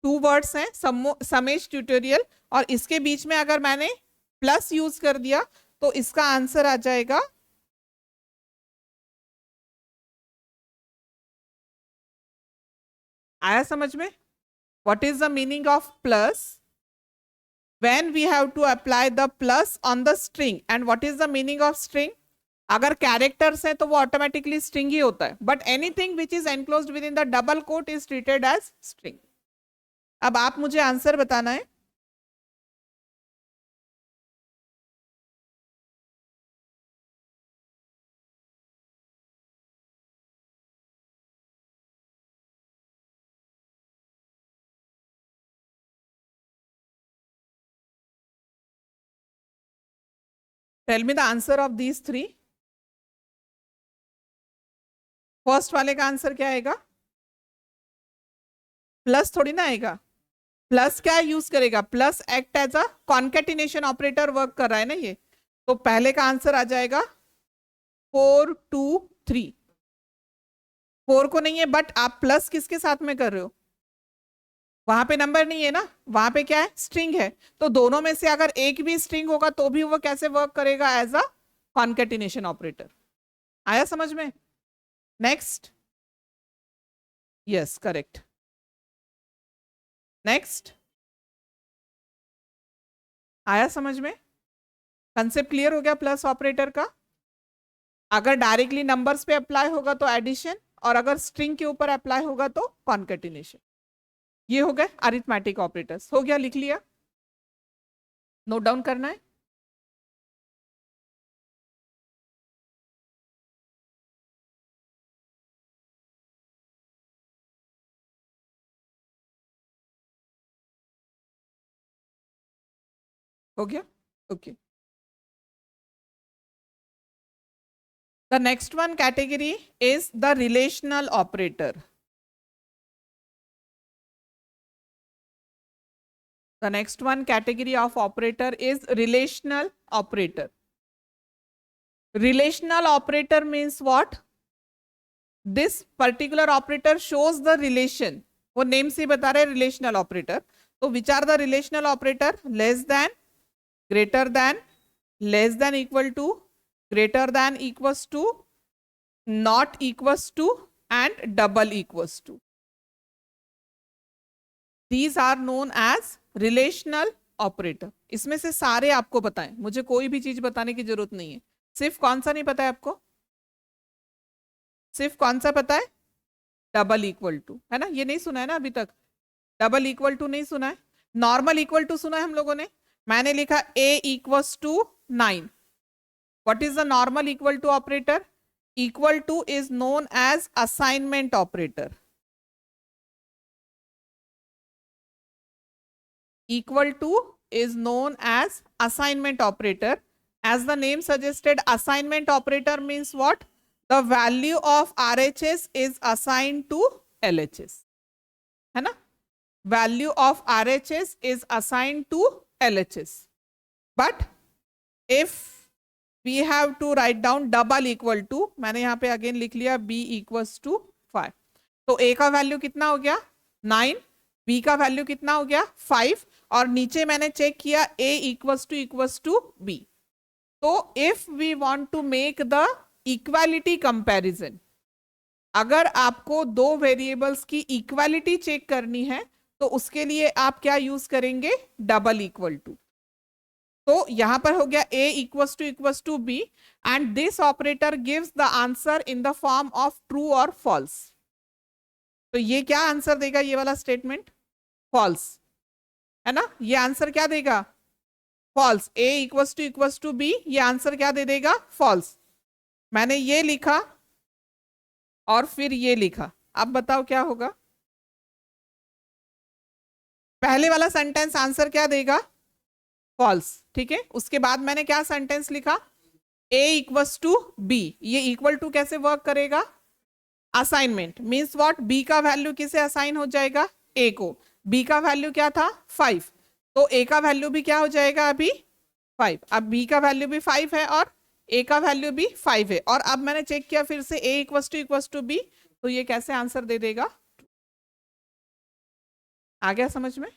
2 वर्ड्स हैं, समेज ट्यूटोरियल, और इसके बीच में अगर मैंने प्लस यूज कर दिया तो इसका आंसर आ जाएगा आया समझ में? What is the meaning of plus? when we have to apply the plus on the string, and what is the meaning of string? अगर कैरेक्टर्स है तो वो ऑटोमेटिकली स्ट्रिंग ही होता है, but anything which is enclosed within the double quote is treated as string. अब आप मुझे आंसर बताना है। Tell me the answer of these three. First वाले का आंसर क्या आएगा? प्लस थोड़ी ना आएगा। प्लस क्या यूज करेगा? Plus act as a concatenation operator work कर रहा है ना ये। तो पहले का आंसर आ जाएगा 4 2 3। 4 को नहीं है, बट आप प्लस किसके साथ में कर रहे हो? वहां पे नंबर नहीं है ना, वहां पे क्या है? स्ट्रिंग है। तो दोनों में से अगर एक भी स्ट्रिंग होगा तो भी वो कैसे वर्क करेगा? As a concatenation operator. आया समझ में? नेक्स्ट। Yes correct. नेक्स्ट। आया समझ में? कंसेप्ट क्लियर हो गया प्लस ऑपरेटर का? अगर डायरेक्टली नंबर्स पे अप्लाई होगा तो एडिशन, और अगर स्ट्रिंग के ऊपर अप्लाई होगा तो कॉन्केटिनेशन। ये हो गए अरिथमेटिक ऑपरेटर्स। हो गया, लिख लिया? नोट डाउन करना है? हो गया? Okay. The next one category is the relational operator. The next one category of operator is relational operator. Relational operator means what? This particular operator shows the relation. वो नेम से बता रहे relational operator. तो which are the relational operator? Less than, greater than, less than equal to, greater than equals to, not equals to, and double equals to. These are known as relational operator. इसमें से सारे आपको बताएं, मुझे कोई भी चीज बताने की जरूरत नहीं है। सिर्फ कौन सा नहीं पता है आपको? सिर्फ कौन सा पता है? डबल इक्वल टू, है ना? ये नहीं सुना है ना अभी तक? डबल इक्वल टू नहीं सुना है? नॉर्मल इक्वल टू सुना है हम लोगों ने? मैंने लिखा a equals to 9। What is the normal equal to operator? Equal to is known as assignment operator. Equal to is known as assignment operator. As the name suggested, assignment operator means what? The value of RHS is assigned to LHS, है ना? Value of RHS is assigned to LHS. But if we have to write down double equal to, मैंने यहाँ पे अगेन लिख लिया b equals to 5। तो a का वैल्यू कितना हो गया? 9। b का वैल्यू कितना हो गया? 5। और नीचे मैंने चेक किया a इक्वल्स टू b। तो if we want to make the equality comparison, अगर आपको दो वेरिएबल्स की इक्वालिटी चेक करनी है तो उसके लिए आप क्या यूज करेंगे? Double equal to. तो यहां पर हो गया a equals to b, and this operator gives the answer in the form of true और फॉल्स। तो ये क्या आंसर देगा? ये वाला स्टेटमेंट फॉल्स, है ना? ये आंसर क्या देगा? False. a equals to b, ये आंसर क्या दे देगा? फॉल्स। मैंने ये लिखा और फिर ये लिखा, अब बताओ क्या होगा? पहले वाला सेंटेंस आंसर क्या देगा? फॉल्स, ठीक है। उसके बाद मैंने क्या सेंटेंस लिखा? a equals to b। ये इक्वल टू कैसे वर्क करेगा? Assignment means what? b का वैल्यू किसे असाइन हो जाएगा? a को। b का वैल्यू क्या था? 5। तो a का वैल्यू भी क्या हो जाएगा अभी? 5। अब b का वैल्यू भी 5 है और a का वैल्यू भी 5 है। और अब मैंने चेक किया फिर से a इक्वल्स टू b, तो ये कैसे आंसर दे देगा? आ गया समझ में?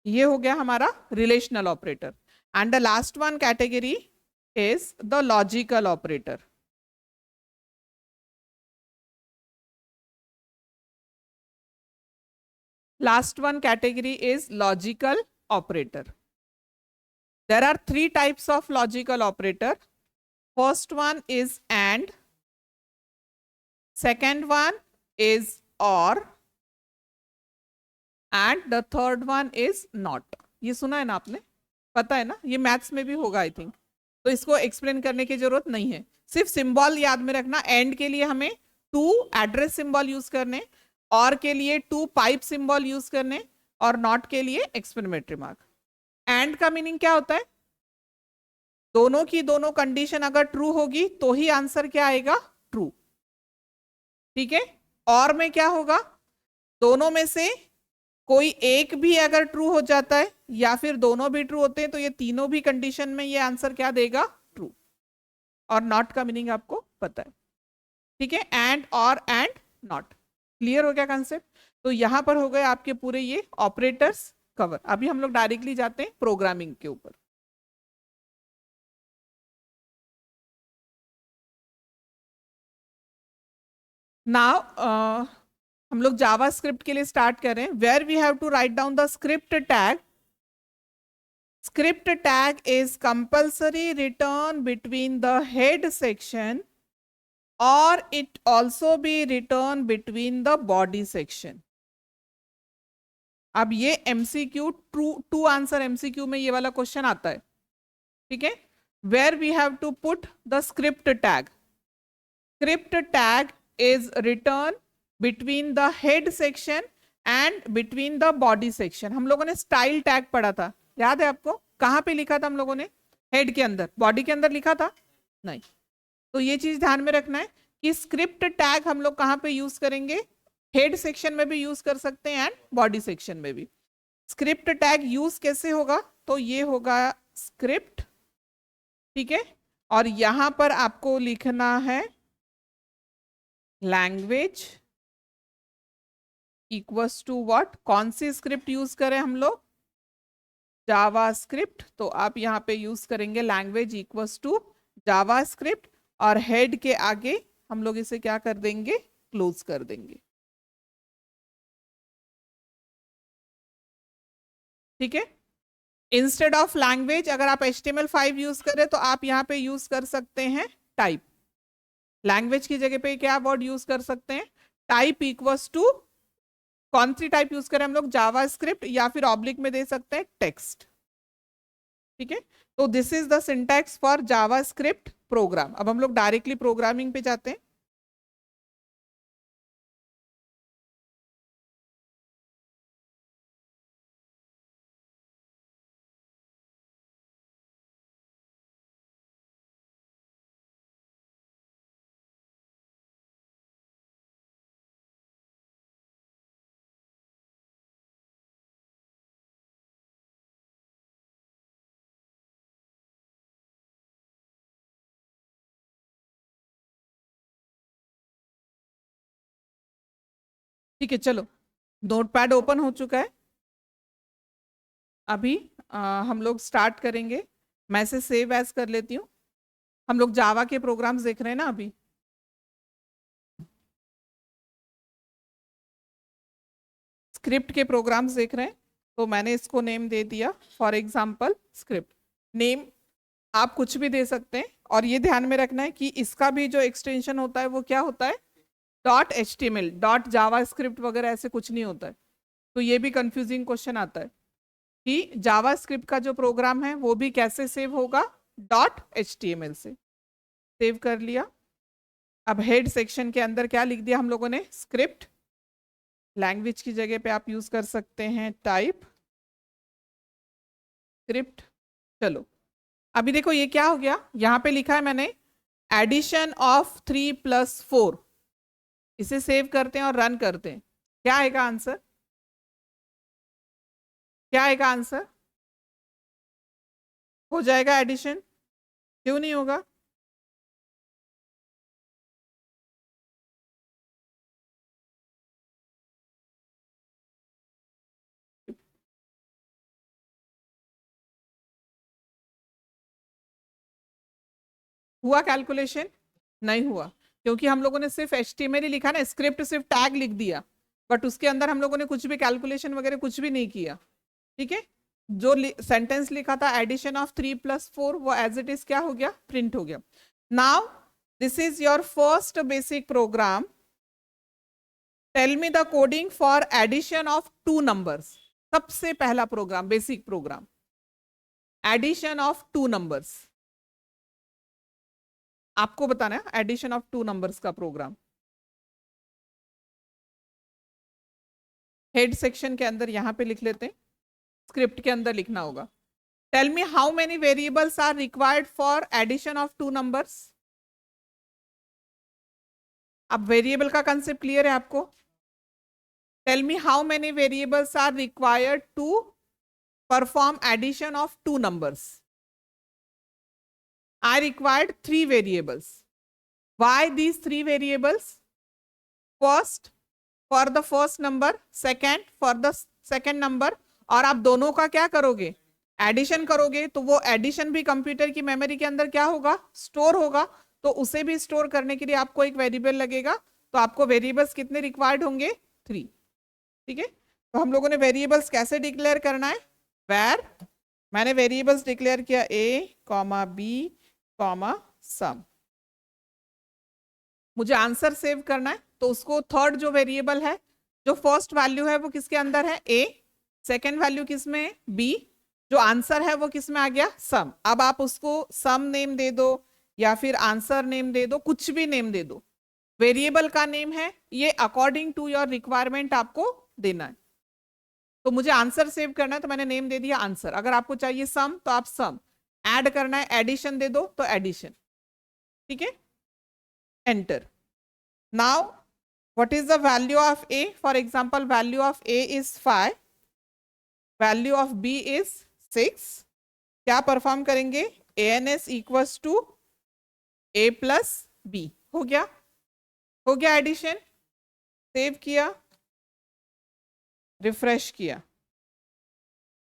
ये हो गया हमारा relational operator. And the last one category is the logical operator. Last one category is logical operator. There are three types of logical operator. First one is and, second one is or, and the third one is not. ये सुना है ना आपने? पता है ना? ये मैथ्स में भी होगा आई थिंक, तो इसको एक्सप्लेन करने की जरूरत नहीं है। सिर्फ सिंबल याद में रखना। एंड के लिए हमें 2 एड्रेस सिंबल यूज करने, और के लिए 2 पाइप सिंबल यूज करने, और नॉट के लिए एक्सक्लेमेटरी मार्क। एंड का मीनिंग क्या होता है? दोनों की दोनों कंडीशन अगर ट्रू होगी तो ही आंसर क्या आएगा, ट्रू। ठीक है, और में क्या होगा, दोनों में से कोई एक भी अगर ट्रू हो जाता है या फिर दोनों भी ट्रू होते हैं तो ये तीनों भी कंडीशन में ये आंसर क्या देगा, ट्रू। और नॉट का मीनिंग आपको पता है। ठीक है, एंड और एंड नॉट। क्लियर हो गया कंसेप्ट। तो यहां पर हो गए आपके पूरे ये ऑपरेटर्स कवर। अभी हम लोग डायरेक्टली जाते हैं प्रोग्रामिंग के ऊपर। नाउ हम लोग जावा स्क्रिप्ट के लिए स्टार्ट कर रहे हैं। Where we have to write down the script tag. Script tag is compulsory return between the head section or it also be written between the body section. अब ये MCQ true to answer MCQ में ये वाला क्वेश्चन आता है। ठीक है, where we have to put the script tag. Script tag is written between the head section and between the body section. हम लोगों ने स्टाइल टैग पढ़ा था, याद है आपको? कहाँ पे लिखा था हम लोगों ने? हेड के अंदर। बॉडी के अंदर लिखा था नहीं। तो ये चीज ध्यान में रखना है कि स्क्रिप्ट टैग हम लोग कहाँ पे यूज करेंगे, हेड सेक्शन में भी यूज कर सकते हैं एंड बॉडी सेक्शन में भी। स्क्रिप्ट टैग यूज कैसे होगा, तो ये होगा स्क्रिप्ट, ठीक है, और यहां पर आपको लिखना है लैंग्वेज इक्वल्स टू व्हाट। कौन सी स्क्रिप्ट यूज करें हम लोग, जावा स्क्रिप्ट। तो आप यहाँ पे यूज करेंगे language equals to JavaScript, और हेड के आगे हम लोग इसे क्या कर देंगे, क्लोज कर देंगे। ठीक है, इंस्टेड ऑफ लैंग्वेज अगर आप HTML5 यूज करें तो आप यहाँ पे यूज कर सकते हैं टाइप। लैंग्वेज की जगह पे क्या वर्ड यूज कर सकते हैं, टाइप इक्वल्स टू, कौन सी टाइप यूज करें हम लोग, जावा स्क्रिप्ट, या फिर ऑब्लिक में दे सकते हैं टेक्स्ट। ठीक है, तो this is the syntax for JavaScript program. अब हम लोग डायरेक्टली प्रोग्रामिंग पे जाते हैं। ठीक है, चलो नोटपैड ओपन हो चुका है। अभी हम लोग स्टार्ट करेंगे। मैं इसे सेव एज कर लेती हूँ। हम लोग जावा के प्रोग्राम्स देख रहे हैं ना अभी। स्क्रिप्ट के प्रोग्राम्स देख रहे हैं, तो मैंने इसको नेम दे दिया फॉर एग्जाम्पल स्क्रिप्ट। नेम आप कुछ भी दे सकते हैं, और ये ध्यान में रखना है कि इसका भी जो एक्सटेंशन होता है वो क्या होता है, .html, जावा स्क्रिप्ट वगैरह ऐसे कुछ नहीं होता है। तो ये भी कंफ्यूजिंग क्वेश्चन आता है कि जावा स्क्रिप्ट का जो प्रोग्राम है वो भी कैसे सेव होगा, .html से। सेव कर लिया। अब हेड सेक्शन के अंदर क्या लिख दिया हम लोगों ने, स्क्रिप्ट। लैंग्वेज की जगह पे आप यूज कर सकते हैं टाइप स्क्रिप्ट। चलो अभी देखो ये क्या हो गया, यहां पे लिखा है मैंने एडिशन ऑफ 3 + 4। इसे सेव करते हैं और रन करते हैं। क्या आएगा आंसर, क्या आएगा आंसर, हो जाएगा एडिशन, क्यों नहीं होगा? हुआ कैलकुलेशन? नहीं हुआ, क्योंकि हम लोगों ने सिर्फ HTML ही लिखा ना, स्क्रिप्ट सिर्फ टैग लिख दिया, बट उसके अंदर हम लोगों ने कुछ भी कैलकुलेशन वगैरह कुछ भी नहीं किया। ठीक है, जो सेंटेंस लिखा था एडिशन ऑफ 3 + 4 वो एज इट इज क्या हो गया, प्रिंट हो गया। Now this is your first basic program. Tell me the coding for addition of 2 numbers. सबसे पहला program, basic program, addition of 2 numbers. आपको बताना है एडिशन ऑफ 2 नंबर्स का प्रोग्राम। हेड सेक्शन के अंदर यहां पे लिख लेते हैं, स्क्रिप्ट के अंदर लिखना होगा। Tell me how many variables are required for addition of two numbers. अब वेरिएबल का कंसेप्ट क्लियर है आपको. Tell me how many variables are required to perform addition of two numbers. I required 3 variables. Why these 3 variables? First, for the first number, second for the second number. और आप दोनों का क्या करोगे? एडिशन करोगे, तो वो एडिशन भी कंप्यूटर की मेमोरी के अंदर क्या होगा? स्टोर होगा. तो उसे भी स्टोर करने के लिए आपको एक वेरिएबल लगेगा. तो आपको वेरिएबल्स कितने रिक्वायर्ड होंगे? 3. ठीक है. तो हम लोगों ने वेरिएबल्स कैसे डिक्लेयर करना है? वेर मैंने वेरिएबल्स डिक्लेयर किया a, b, सम. मुझे आंसर सेव करना है, तो उसको थर्ड जो वेरिएबल है, जो फर्स्ट वैल्यू है वो किसके अंदर है? a. सेकेंड वैल्यू किस में है? b. जो आंसर है वो किस में आ गया? सम. अब आप उसको सम नेम दे दो या फिर आंसर नेम दे दो, कुछ भी नेम दे दो. वेरिएबल का नेम है, ये अकॉर्डिंग टू योर रिक्वायरमेंट आपको देना है. तो मुझे आंसर सेव करना है, तो मैंने नेम दे दिया आंसर. अगर आपको चाहिए सम तो आप सम. ऐड करना है, एडिशन दे दो तो एडिशन. ठीक है. Enter. Now what is the value of a? For example value of a is 5, value of b is 6. क्या परफॉर्म करेंगे? ans equals to a plus b. हो गया. हो गया एडिशन. सेव किया, रिफ्रेश किया.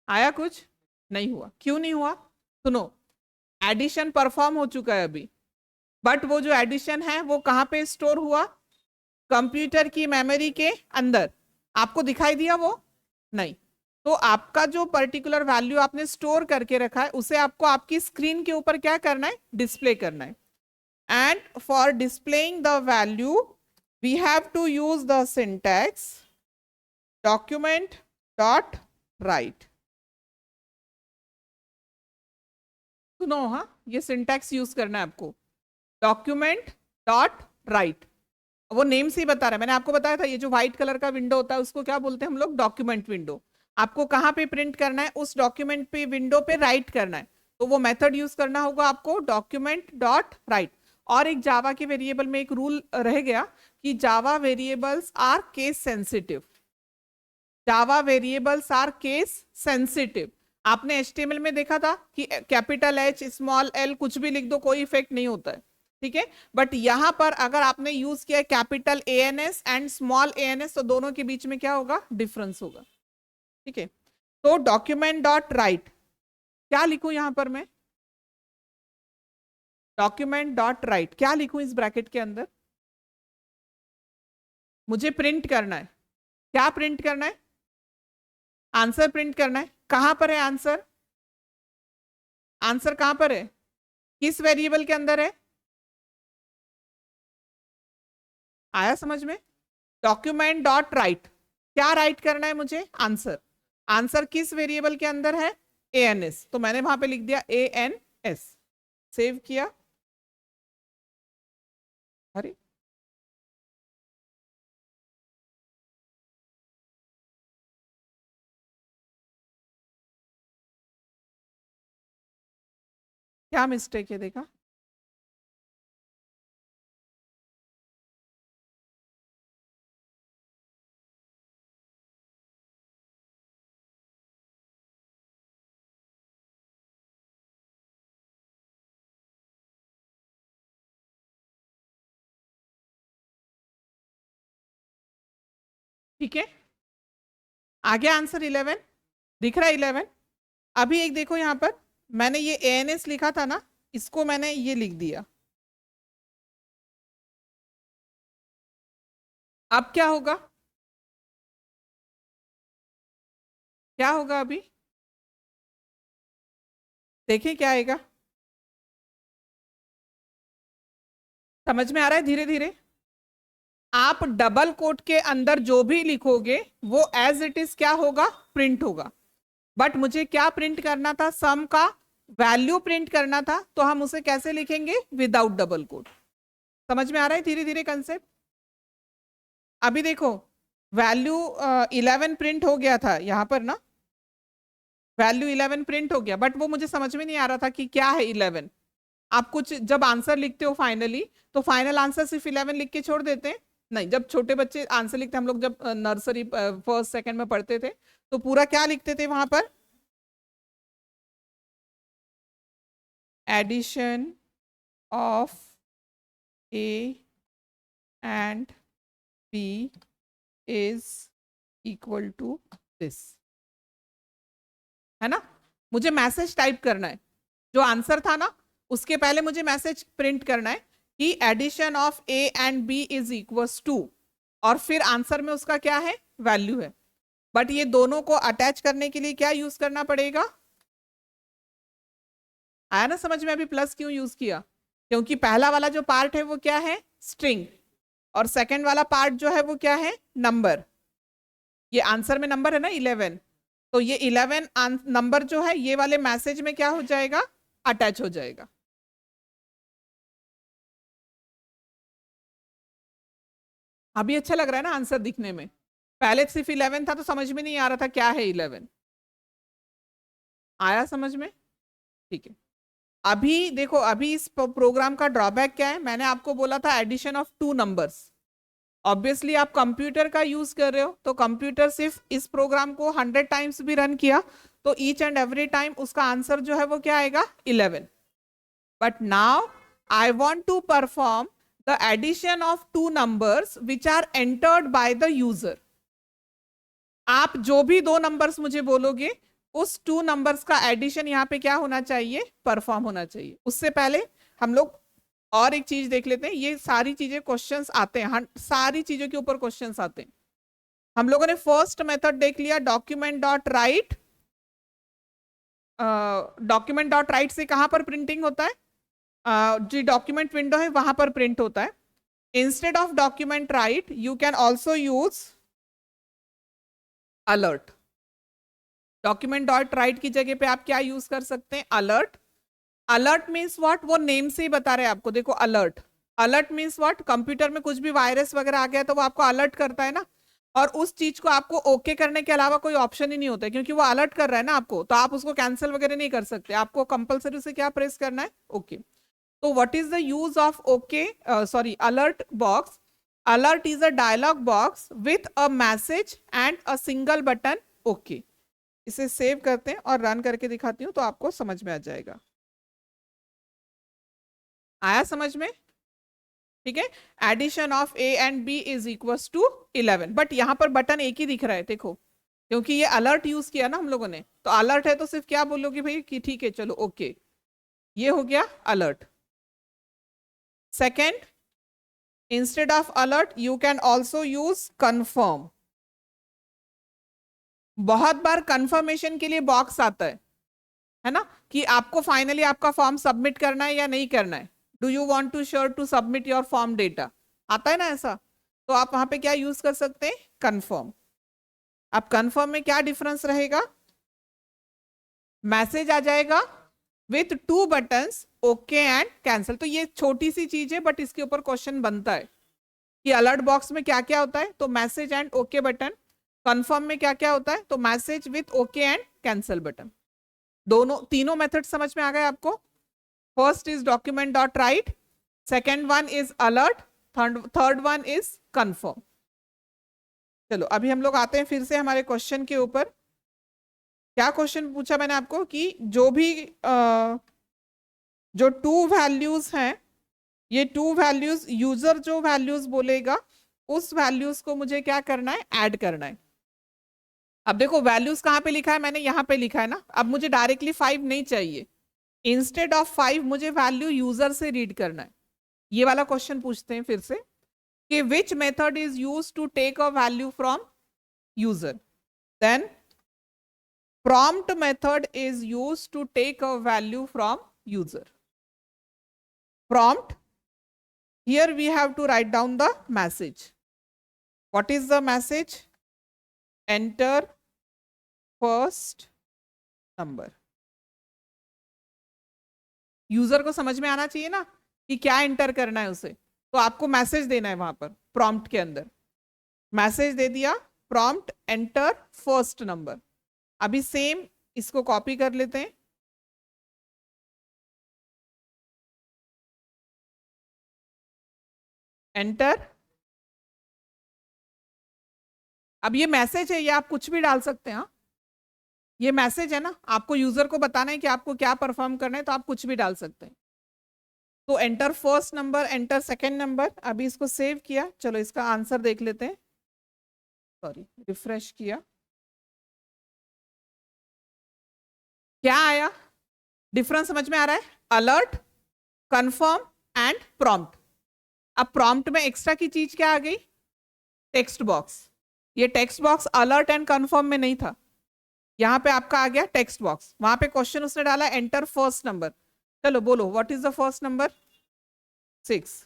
आया कुछ? नहीं हुआ. क्यों नहीं हुआ? सुनो, एडिशन परफॉर्म हो चुका है अभी, बट वो जो एडिशन है वो कहां पे स्टोर हुआ? कंप्यूटर की मेमोरी के अंदर. आपको दिखाई दिया वो? नहीं. तो आपका जो पर्टिकुलर वैल्यू आपने स्टोर करके रखा है उसे आपको आपकी स्क्रीन के ऊपर क्या करना है? डिस्प्ले करना है. And for displaying the value we have to use the syntax document dot write. सुनो, हाँ, ये सिंटैक्स यूज करना है आपको. Document dot write. वो नेम से ही बता रहा है. मैंने आपको बताया था ये जो व्हाइट कलर का विंडो होता है उसको क्या बोलते हैं हम लोग? Document window. आपको कहाँ पे प्रिंट करना है? उस डॉक्यूमेंट पे विंडो पे राइट करना है. तो वो मेथड यूज करना होगा आपको, डॉक्यूमेंट डॉट राइट. और एक जावा के वेरिएबल में एक रूल रह गया कि Java variables are case sensitive. Java variables are case sensitive. आपने HTML में देखा था कि कैपिटल H स्मॉल l कुछ भी लिख दो, कोई इफेक्ट नहीं होता है. ठीक है. बट यहां पर अगर आपने यूज किया capital ANS and small ANS तो दोनों के बीच में क्या होगा? डिफरेंस होगा. ठीक है. तो डॉक्यूमेंट डॉट राइट क्या लिखूं यहां पर मैं? डॉक्यूमेंट डॉट राइट क्या लिखूं इस ब्रैकेट के अंदर? मुझे प्रिंट करना है. क्या प्रिंट करना है? आंसर प्रिंट करना है. कहां पर है आंसर? आंसर कहां पर है? किस वेरिएबल के अंदर है? आया समझ में? डॉक्यूमेंट डॉट राइट क्या राइट करना है मुझे? आंसर. आंसर किस वेरिएबल के अंदर है? ANS. तो मैंने वहां पे लिख दिया ANS. सेव किया. अरे क्या मिस्टेक है? देखा? ठीक है. आ गया आंसर 11. दिख रहा है 11? अभी एक देखो यहां पर, मैंने ये ANS लिखा था ना, इसको मैंने ये लिख दिया. अब क्या होगा? क्या होगा अभी? देखिए क्या आएगा. समझ में आ रहा है? धीरे धीरे आप डबल कोट के अंदर जो भी लिखोगे वो एज इट इज क्या होगा? प्रिंट होगा. बट मुझे क्या प्रिंट करना था? सम का वैल्यू प्रिंट करना था. तो हम उसे कैसे लिखेंगे? Without double quote. समझ में आ रहा है धीरे धीरे कंसेप्ट? अभी देखो वैल्यू 11 प्रिंट हो गया था यहां पर ना. वैल्यू 11 प्रिंट हो गया, बट वो मुझे समझ में नहीं आ रहा था कि क्या है 11। आप कुछ जब आंसर लिखते हो फाइनली, तो फाइनल आंसर सिर्फ 11 लिख के छोड़ देते हैं? नहीं, जब छोटे बच्चे आंसर लिखते, हम लोग जब नर्सरी फर्स्ट सेकंड में पढ़ते थे, तो पूरा क्या लिखते थे वहां पर? Addition of A and B is equal to this, है ना? मुझे मैसेज टाइप करना है, जो आंसर था ना उसके पहले मुझे मैसेज प्रिंट करना है कि addition of A and B is equals to, और फिर आंसर में उसका क्या है? वैल्यू है। बट ये दोनों को अटैच करने के लिए क्या यूज करना पड़ेगा? आया ना समझ में? अभी प्लस क्यों यूज किया? क्योंकि पहला वाला जो पार्ट है वो क्या है? स्ट्रिंग, और सेकंड वाला पार्ट जो है वो क्या है? नंबर। ये आंसर में नंबर है ना 11, तो ये 11 नंबर जो है ये वाले मैसेज में क्या हो जाएगा? अटैच हो जाएगा। अभी अच्छा लग रहा है ना आंसर दिखने में? पहले सिर्फ 11 था तो समझ में नहीं आ रहा था क्या है 11। आया समझ में? ठीक है। अभी देखो, अभी इस प्रोग्राम का ड्रॉबैक क्या है? मैंने आपको बोला था addition of two numbers. Obviously आप कंप्यूटर का यूज कर रहे हो, तो कंप्यूटर सिर्फ इस प्रोग्राम को 100 टाइम्स भी रन किया तो ईच एंड एवरी टाइम उसका आंसर जो है वो क्या आएगा? 11। But now I want to perform the addition of two numbers which are entered by the user. आप जो भी दो नंबर्स मुझे बोलोगे, उस टू नंबर्स का एडिशन यहाँ पे क्या होना चाहिए? परफॉर्म होना चाहिए। उससे पहले हम लोग और एक चीज देख लेते हैं। ये सारी चीजें क्वेश्चंस आते हैं, सारी चीजों के ऊपर क्वेश्चंस आते हैं। हम लोगों ने फर्स्ट मेथड देख लिया, document dot right. Document dot right से कहां पर प्रिंटिंग होता है? जो डॉक्यूमेंट विंडो है वहां पर प्रिंट होता है। Instead of document right you can also use alert. Document dot right की जगह पे आप क्या यूज कर सकते हैं? अलर्ट। Alert means what? वो नेम से ही बता रहे हैं आपको। देखो alert, alert means what? Computer में कुछ भी वायरस वगैरह आ गया तो वो आपको अलर्ट करता है ना, और उस चीज को आपको ओके करने के अलावा कोई ऑप्शन ही नहीं होता है, क्योंकि वो अलर्ट कर रहा है ना आपको, तो आप उसको कैंसिल वगैरह नहीं कर सकते। आपको कंपलसरी से क्या प्रेस करना है? ओके। तो what is the use of okay, sorry, alert box? Alert is a dialog box with a message and a single button okay. इसे सेव करते हैं और रन करके दिखाती हूँ तो आपको समझ में आ जाएगा। आया समझ में? ठीक है। Addition of A and B is equal to 11, but यहां पर बटन एक ही दिख रहा है देखो, क्योंकि ये अलर्ट यूज किया ना हम लोगों ने, तो अलर्ट है तो सिर्फ क्या बोलोगे भाई कि ठीक है चलो ओके, ये हो गया alert. Second, instead of alert you can also use confirm. बहुत बार कंफर्मेशन के लिए बॉक्स आता है ना, कि आपको फाइनली आपका फॉर्म सबमिट करना है या नहीं करना है। Do you want to sure to submit your form data, आता है ना ऐसा, तो आप वहां पे क्या यूज कर सकते हैं? कंफर्म। अब कंफर्म में क्या डिफरेंस रहेगा? मैसेज आ जाएगा with two buttons okay and cancel. तो ये छोटी सी चीज है बट इसके ऊपर क्वेश्चन बनता है कि अलर्ट बॉक्स में क्या क्या होता है, तो message and okay button. Confirm में क्या क्या होता है, तो message with okay and cancel button. दोनों तीनों मेथड समझ में आ गए आपको? First is document dot right, second one is alert, third one is confirm. चलो अभी हम लोग आते हैं फिर से हमारे क्वेश्चन के ऊपर। क्या क्वेश्चन पूछा मैंने आपको कि जो भी जो टू वैल्यूज हैं, ये टू वैल्यूज यूजर जो वैल्यूज बोलेगा उस वैल्यूज को मुझे क्या करना है? ऐड करना है। अब देखो वैल्यूज कहाँ पे लिखा है? मैंने यहाँ पे लिखा है ना। अब मुझे डायरेक्टली 5 नहीं चाहिए, इंस्टेड ऑफ 5 मुझे वैल्यू यूजर से रीड करना है। ये वाला क्वेश्चन पूछते हैं फिर से कि which method is use to take a value from user. Then prompt method is used to take a value from user. Prompt, here we have to write down the message. What is the message? Enter first number. User को समझ में आना चाहिए ना कि क्या एंटर करना है उसे, तो आपको मैसेज देना है वहां पर प्रॉम्प्ट के अंदर। मैसेज दे दिया, प्रॉम्प्ट एंटर फर्स्ट नंबर। अभी सेम इसको कॉपी कर लेते हैं, एंटर। अब ये मैसेज है, ये आप कुछ भी डाल सकते हैं। हाँ, ये मैसेज है ना, आपको यूजर को बताना है कि आपको क्या परफॉर्म करना है, तो आप कुछ भी डाल सकते हैं। तो enter first number, enter second number. अभी इसको सेव किया, चलो इसका आंसर देख लेते हैं। सॉरी, रिफ्रेश किया, क्या आया? डिफरेंस समझ में आ रहा है? Alert, confirm and prompt. अब प्रॉम्प्ट में एक्स्ट्रा की चीज क्या आ गई? Text box. ये text box alert and confirm में नहीं था, यहाँ पे आपका आ गया टेक्स्ट बॉक्स। वहां पे क्वेश्चन उसने डाला एंटर फर्स्ट नंबर। चलो बोलो, what is the first number? 6।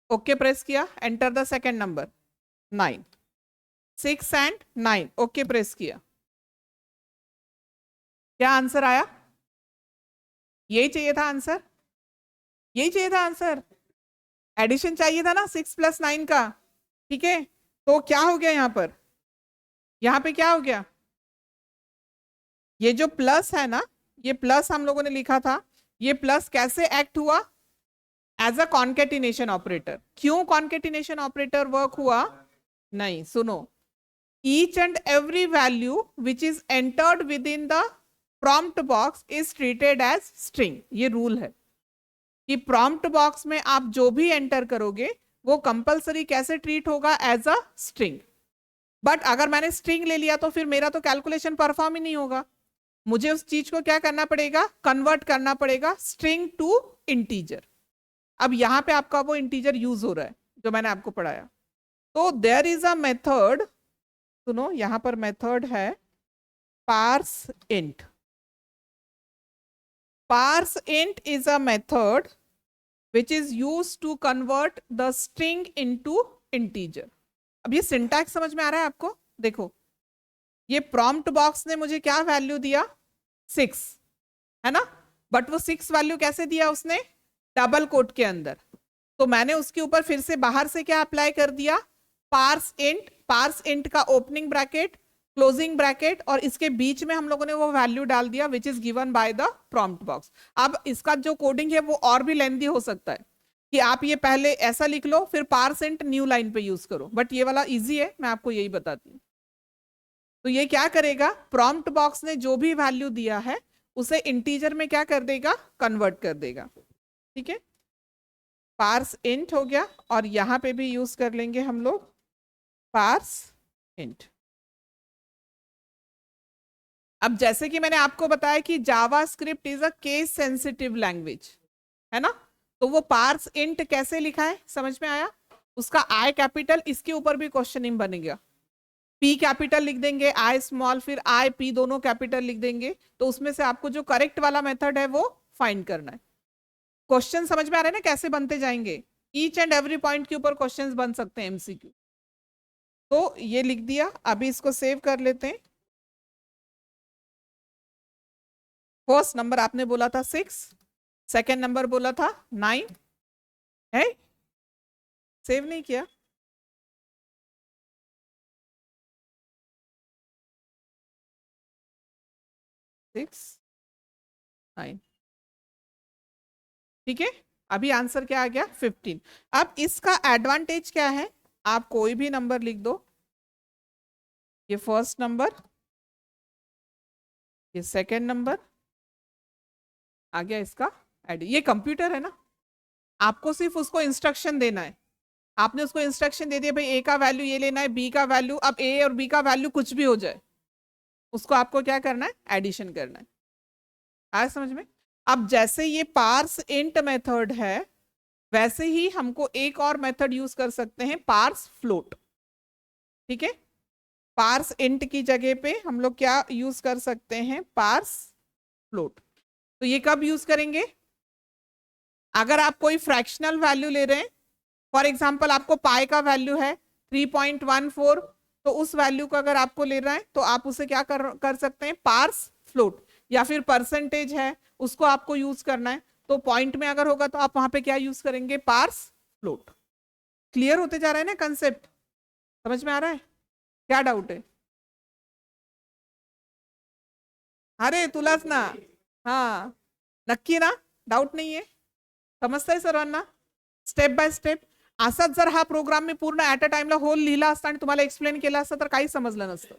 Okay press किया, enter the second number, 9। 6 and 9, okay press किया, क्या आंसर आया? यही चाहिए था आंसर, यही चाहिए था आंसर। एडिशन चाहिए था ना 6 + 9 का। ठीक है, तो क्या हो गया यहाँ पर? यहाँ पे क्या हो गया? ये जो प्लस है ना, ये प्लस हम लोगों ने लिखा था, ये प्लस कैसे एक्ट हुआ? As a concatenation operator. क्यों कॉन्केटिनेशन ऑपरेटर वर्क हुआ? नहीं, सुनो, each and every value which is entered within the prompt box is treated as string। ये रूल है कि prompt box में आप जो भी एंटर करोगे वो कंपलसरी कैसे ट्रीट होगा? As a string. बट अगर मैंने स्ट्रिंग ले लिया तो फिर मेरा तो कैलकुलेशन परफॉर्म ही नहीं होगा। मुझे उस चीज को क्या करना पड़ेगा? कन्वर्ट करना पड़ेगा स्ट्रिंग टू इंटीजर। अब यहाँ पे आपका वो इंटीजर यूज हो रहा है जो मैंने आपको पढ़ाया। तो देयर इज अ मेथड, सुनो यहां पर मेथड है parse int. Parse int is a method which is used to convert the string into integer। अब ये सिंटैक्स समझ में आ रहा है आपको? देखो, ये प्रॉम्प्ट बॉक्स ने मुझे क्या वैल्यू दिया? 6, है ना? बट वो 6 वैल्यू कैसे दिया उसने? डबल कोट के अंदर। तो मैंने उसके ऊपर फिर से बाहर से क्या अप्लाई कर दिया? Parse int. पार्स इंट का ओपनिंग ब्रैकेट, क्लोजिंग ब्रैकेट, और इसके बीच में हम लोगों ने वो वैल्यू डाल दिया which is given by the prompt box. अब इसका जो कोडिंग है वो और भी लेंथी हो सकता है कि आप ये पहले ऐसा लिख लो फिर पार्स इंट न्यू लाइन पे यूज करो, बट ये वाला इजी है, मैं आपको यही बताती हूँ। तो ये क्या करेगा? प्रॉम्प्ट बॉक्स ने जो भी वैल्यू दिया है उसे इंटीजर में क्या कर देगा? कन्वर्ट कर देगा। ठीक है, पार्स इंट हो गया, और यहां पे भी यूज कर लेंगे हम लोग पार्स इंट। अब जैसे कि मैंने आपको बताया कि JavaScript is a case sensitive language, है ना? तो वो पार्स इंट कैसे लिखा है समझ में आया? उसका आई कैपिटल, इसके ऊपर भी क्वेश्चनिंग बनेगा। पी कैपिटल लिख देंगे, आई स्मॉल, फिर आई पी दोनों कैपिटल लिख देंगे। तो उसमें से आपको जो करेक्ट वाला मेथड है वो फाइंड करना है। क्वेश्चन समझ में आ रहे हैं ना कैसे बनते जाएंगे? ईच एंड एवरी पॉइंट के ऊपर क्वेश्चंस बन सकते हैं एमसीक्यू। तो ये लिख दिया, अभी इसको सेव कर लेते हैं। फर्स्ट नंबर आपने बोला था 6, सेकेंड नंबर बोला था 9, है? सेव नहीं किया? सिक्स 9, ठीक है। अभी आंसर क्या आ गया? 15। अब इसका एडवांटेज क्या है? आप कोई भी नंबर लिख दो, ये फर्स्ट नंबर, ये सेकेंड नंबर, आ गया इसका एड। ये कंप्यूटर है ना, आपको सिर्फ उसको इंस्ट्रक्शन देना है। आपने उसको इंस्ट्रक्शन दे दिया भाई ए का वैल्यू ये लेना है, बी का वैल्यू, अब ए और बी का वैल्यू कुछ भी हो जाए उसको आपको क्या करना है? एडिशन करना है। आया समझ में? अब जैसे ये पार्स इंट मेथड है वैसे ही हमको एक और मेथड यूज कर सकते हैं, पार्स फ्लोट। ठीक है, पार्स इंट की जगह पे हम लोग क्या यूज कर सकते हैं? Parse float. तो ये कब यूज करेंगे? अगर आप कोई फ्रैक्शनल वैल्यू ले रहे हैं, फॉर एग्जाम्पल आपको पाई का वैल्यू है 3.14, तो उस वैल्यू को अगर आपको ले रहा है तो आप उसे क्या कर सकते हैं? Parse float. या फिर परसेंटेज है उसको आपको यूज करना है, तो पॉइंट में अगर होगा तो आप वहां पे क्या यूज करेंगे? Parse float. क्लियर होते जा रहा है ना कंसेप्ट? समझ में आ रहा है? क्या डाउट है? अरे तुलाच ना. हा, नक्की ना, डाऊट नाहीये, समजतंय सर्वांना स्टेप बाय स्टेप. असाच जर हा प्रोग्राम मी पूर्ण ऍट अ टाइमला होल लिहिला असता आणि तुम्हाला एक्सप्लेन केला असतं तर काही समजलं नसतं.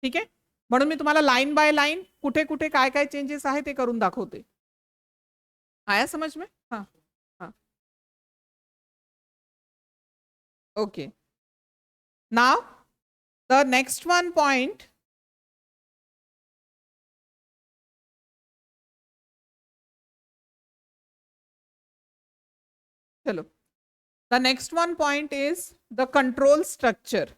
ठीक आहे, म्हणून मी तुम्हाला लाईन बाय लाईन कुठे कुठे काय काय चेंजेस आहे ते करून दाखवते. आया समझ में? हाँ. हाँ. Okay. Now the next one point. चलो, the next one point is the control structure.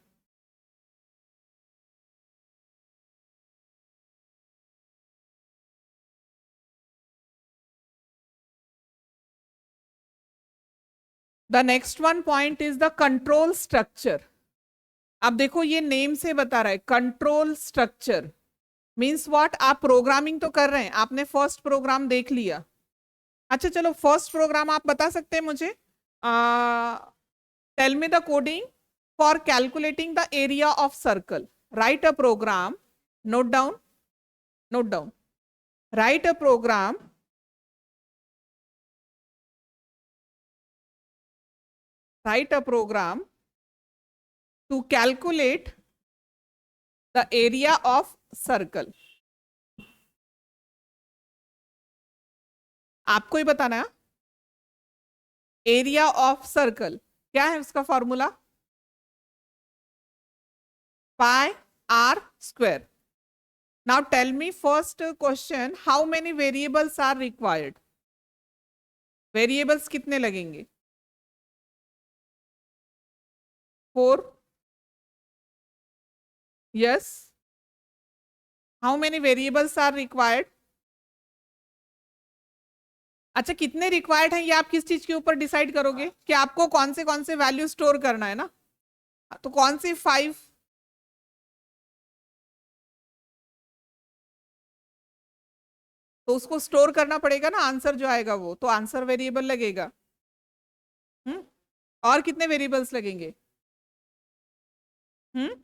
The next one point is the control structure. अब देखो ये नेम से बता रहा है कंट्रोल स्ट्रक्चर मीन्स व्हाट. आप प्रोग्रामिंग तो कर रहे हैं, आपने फर्स्ट प्रोग्राम देख लिया. अच्छा चलो, फर्स्ट प्रोग्राम आप बता सकते हैं मुझे. Tell me the coding for calculating the area of circle. Write a program. Note down, note down. Write a program. Write a program to calculate the area of circle. आपको ही बताना है. एरिया ऑफ सर्कल क्या है उसका formula? Pi r square. Now tell me first question, how many variables are required? Variables कितने लगेंगे? 4. Yes. How many variables are required? अच्छा, कितने रिक्वायर्ड हैं ये आप किस चीज के ऊपर डिसाइड करोगे कि आपको कौन से वैल्यू स्टोर करना है ना. तो कौन सी 5? तो उसको स्टोर करना पड़ेगा ना, आंसर जो आएगा वो तो आंसर वेरिएबल लगेगा. हम्म. और कितने वेरिएबल्स लगेंगे? हम्म.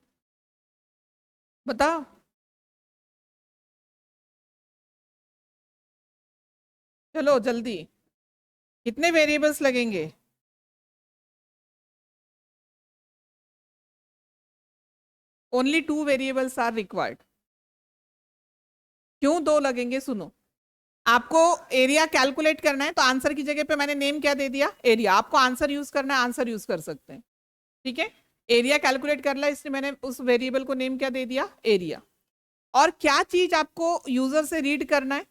बताओ. चलो जल्दी, कितने वेरिएबल्स लगेंगे? Only 2 variables are required. क्यों 2 लगेंगे? सुनो, आपको एरिया कैलकुलेट करना है तो आंसर की जगह पे मैंने नेम क्या दे दिया? एरिया. आपको आंसर यूज करना है, आंसर यूज कर सकते हैं. ठीक है, एरिया कैलकुलेट करना है इसलिए मैंने उस वेरिएबल को नेम क्या दे दिया? एरिया. और क्या चीज आपको यूजर से रीड करना है?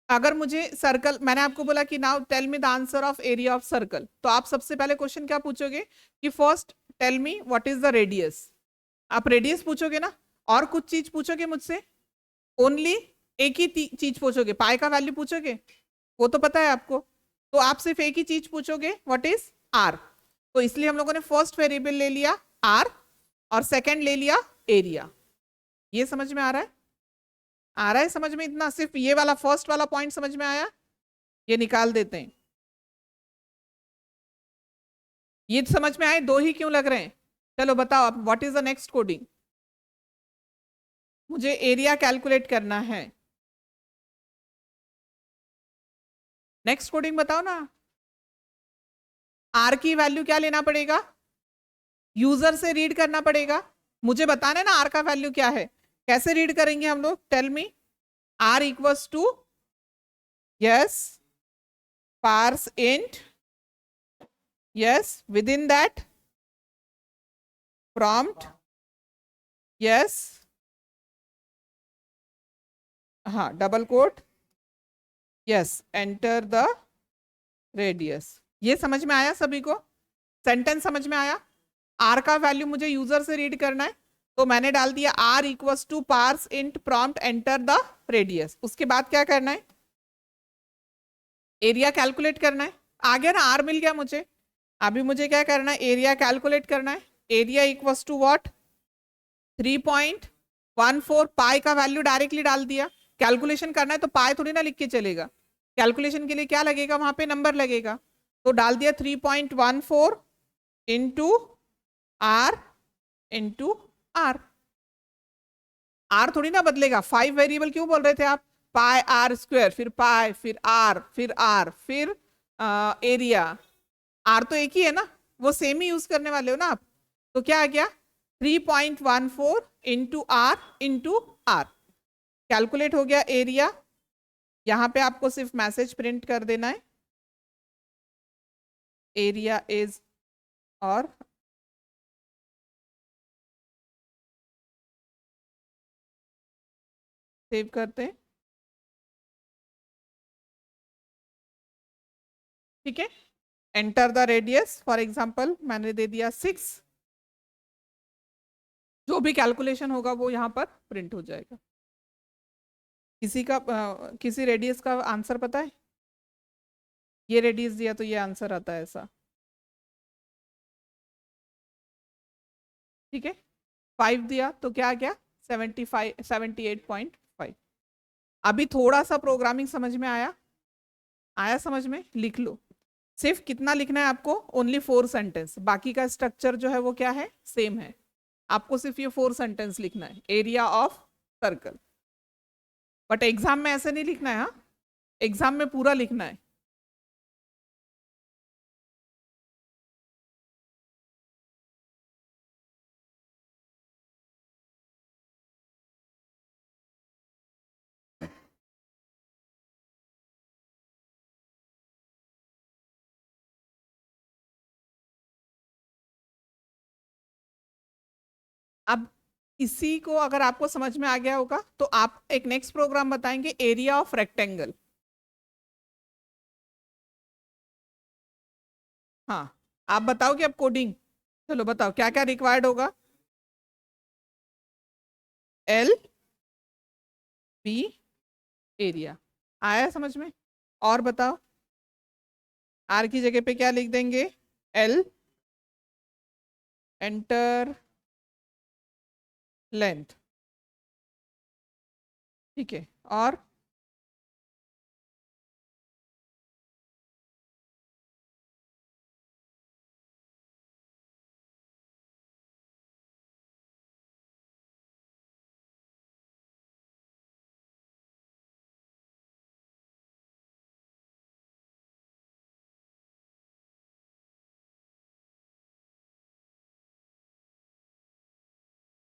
अगर मुझे सर्कल, मैंने आपको बोला कि now tell me the answer of area of circle, तो आप सबसे पहले क्वेश्चन क्या पूछोगे कि first tell me what is the radius. आप रेडियस पूछोगे ना, और कुछ चीज पूछोगे मुझसे? ओनली एक ही चीज पूछोगे, पाई का वैल्यू पूछोगे, वो तो पता है आपको. तो आप सिर्फ एक ही चीज पूछोगे, व्हाट इज आर. तो इसलिए हम लोगों ने फर्स्ट वेरिएबल ले लिया आर और सेकंड ले लिया एरिया. ये समझ में आ रहा है? आ रहा है समझ में? इतना सिर्फ ये वाला फर्स्ट वाला पॉइंट समझ में आया? ये निकाल देते हैं. ये समझ में आए? 2 ही क्यों लग रहे हैं? चलो बताओ अब, what is the next coding? मुझे एरिया कैलकुलेट करना है. नेक्स्ट कोडिंग बताओ ना. आर की वैल्यू क्या लेना पड़ेगा? यूजर से रीड करना पड़ेगा. मुझे बताना है ना आर का वैल्यू क्या है. कैसे रीड करेंगे हम लोग? Tell me. R equals to, yes, parse int, yes, within that prompt, yes, हाँ, double quote, yes, enter the radius. ये समझ में आया सभी को? सेंटेंस समझ में आया? आर का वैल्यू मुझे यूजर से रीड करना है तो मैंने डाल दिया r equals to parse int prompt enter the radius. उसके बाद क्या करना है? एरिया कैलकुलेट करना है. आ गया ना, आर मिल गया मुझे. अभी मुझे क्या करना है? एरिया कैलकुलेट करना है. Area equals to what? 3.14. Pi का वैल्यू डायरेक्टली डाल दिया. कैलकुलेशन करना है तो पाई थोड़ी ना लिख के चलेगा. कैलकुलेशन के लिए क्या लगेगा? वहां पे नंबर लगेगा. तो डाल दिया 3.14 into r into r. R थोड़ी ना बदलेगा, 5 वेरिएबल क्यों बोल रहे थे आप, पाई आर स्क्वायर, फिर पाई, फिर आर, फिर आर, फिर एरिया। आर तो एक ही है ना, वो सेम ही यूज करने वाले हो ना आप। तो क्या आ गया, 3.14 इंटू आर, कैलकुलेट हो गया एरिया। यहां पे आपको सिर्फ मैसेज प्रिंट कर देना है, एरिया इज, और सेव करते हैं, ठीक है। Enter the radius, for example मैंने दे दिया 6, जो भी कैलकुलेशन होगा वो यहाँ पर प्रिंट हो जाएगा। किसी का किसी रेडियस का आंसर पता है, ये रेडियस दिया तो ये आंसर आता है ऐसा, ठीक है। 5 दिया तो क्या आ गया, 78.5। अभी थोड़ा सा प्रोग्रामिंग समझ में आया, आया समझ में, लिख लो। सिर्फ कितना लिखना है आपको, ओनली 4 सेंटेंस, बाकी का स्ट्रक्चर जो है वो क्या है, सेम है। आपको सिर्फ ये 4 सेंटेंस लिखना है, area of circle. But exam में ऐसे नहीं लिखना है, हाँ, एग्जाम में पूरा लिखना है। अब इसी को अगर आपको समझ में आ गया होगा तो आप एक नेक्स्ट प्रोग्राम बताएंगे, एरिया ऑफ रेक्टेंगल। हाँ, आप बताओगे अब कोडिंग, चलो बताओ क्या क्या रिक्वायर्ड होगा। एल बी एरिया, आया समझ में। और बताओ, आर की जगह पे क्या लिख देंगे, एल, एंटर लेंथ, ठीक है। और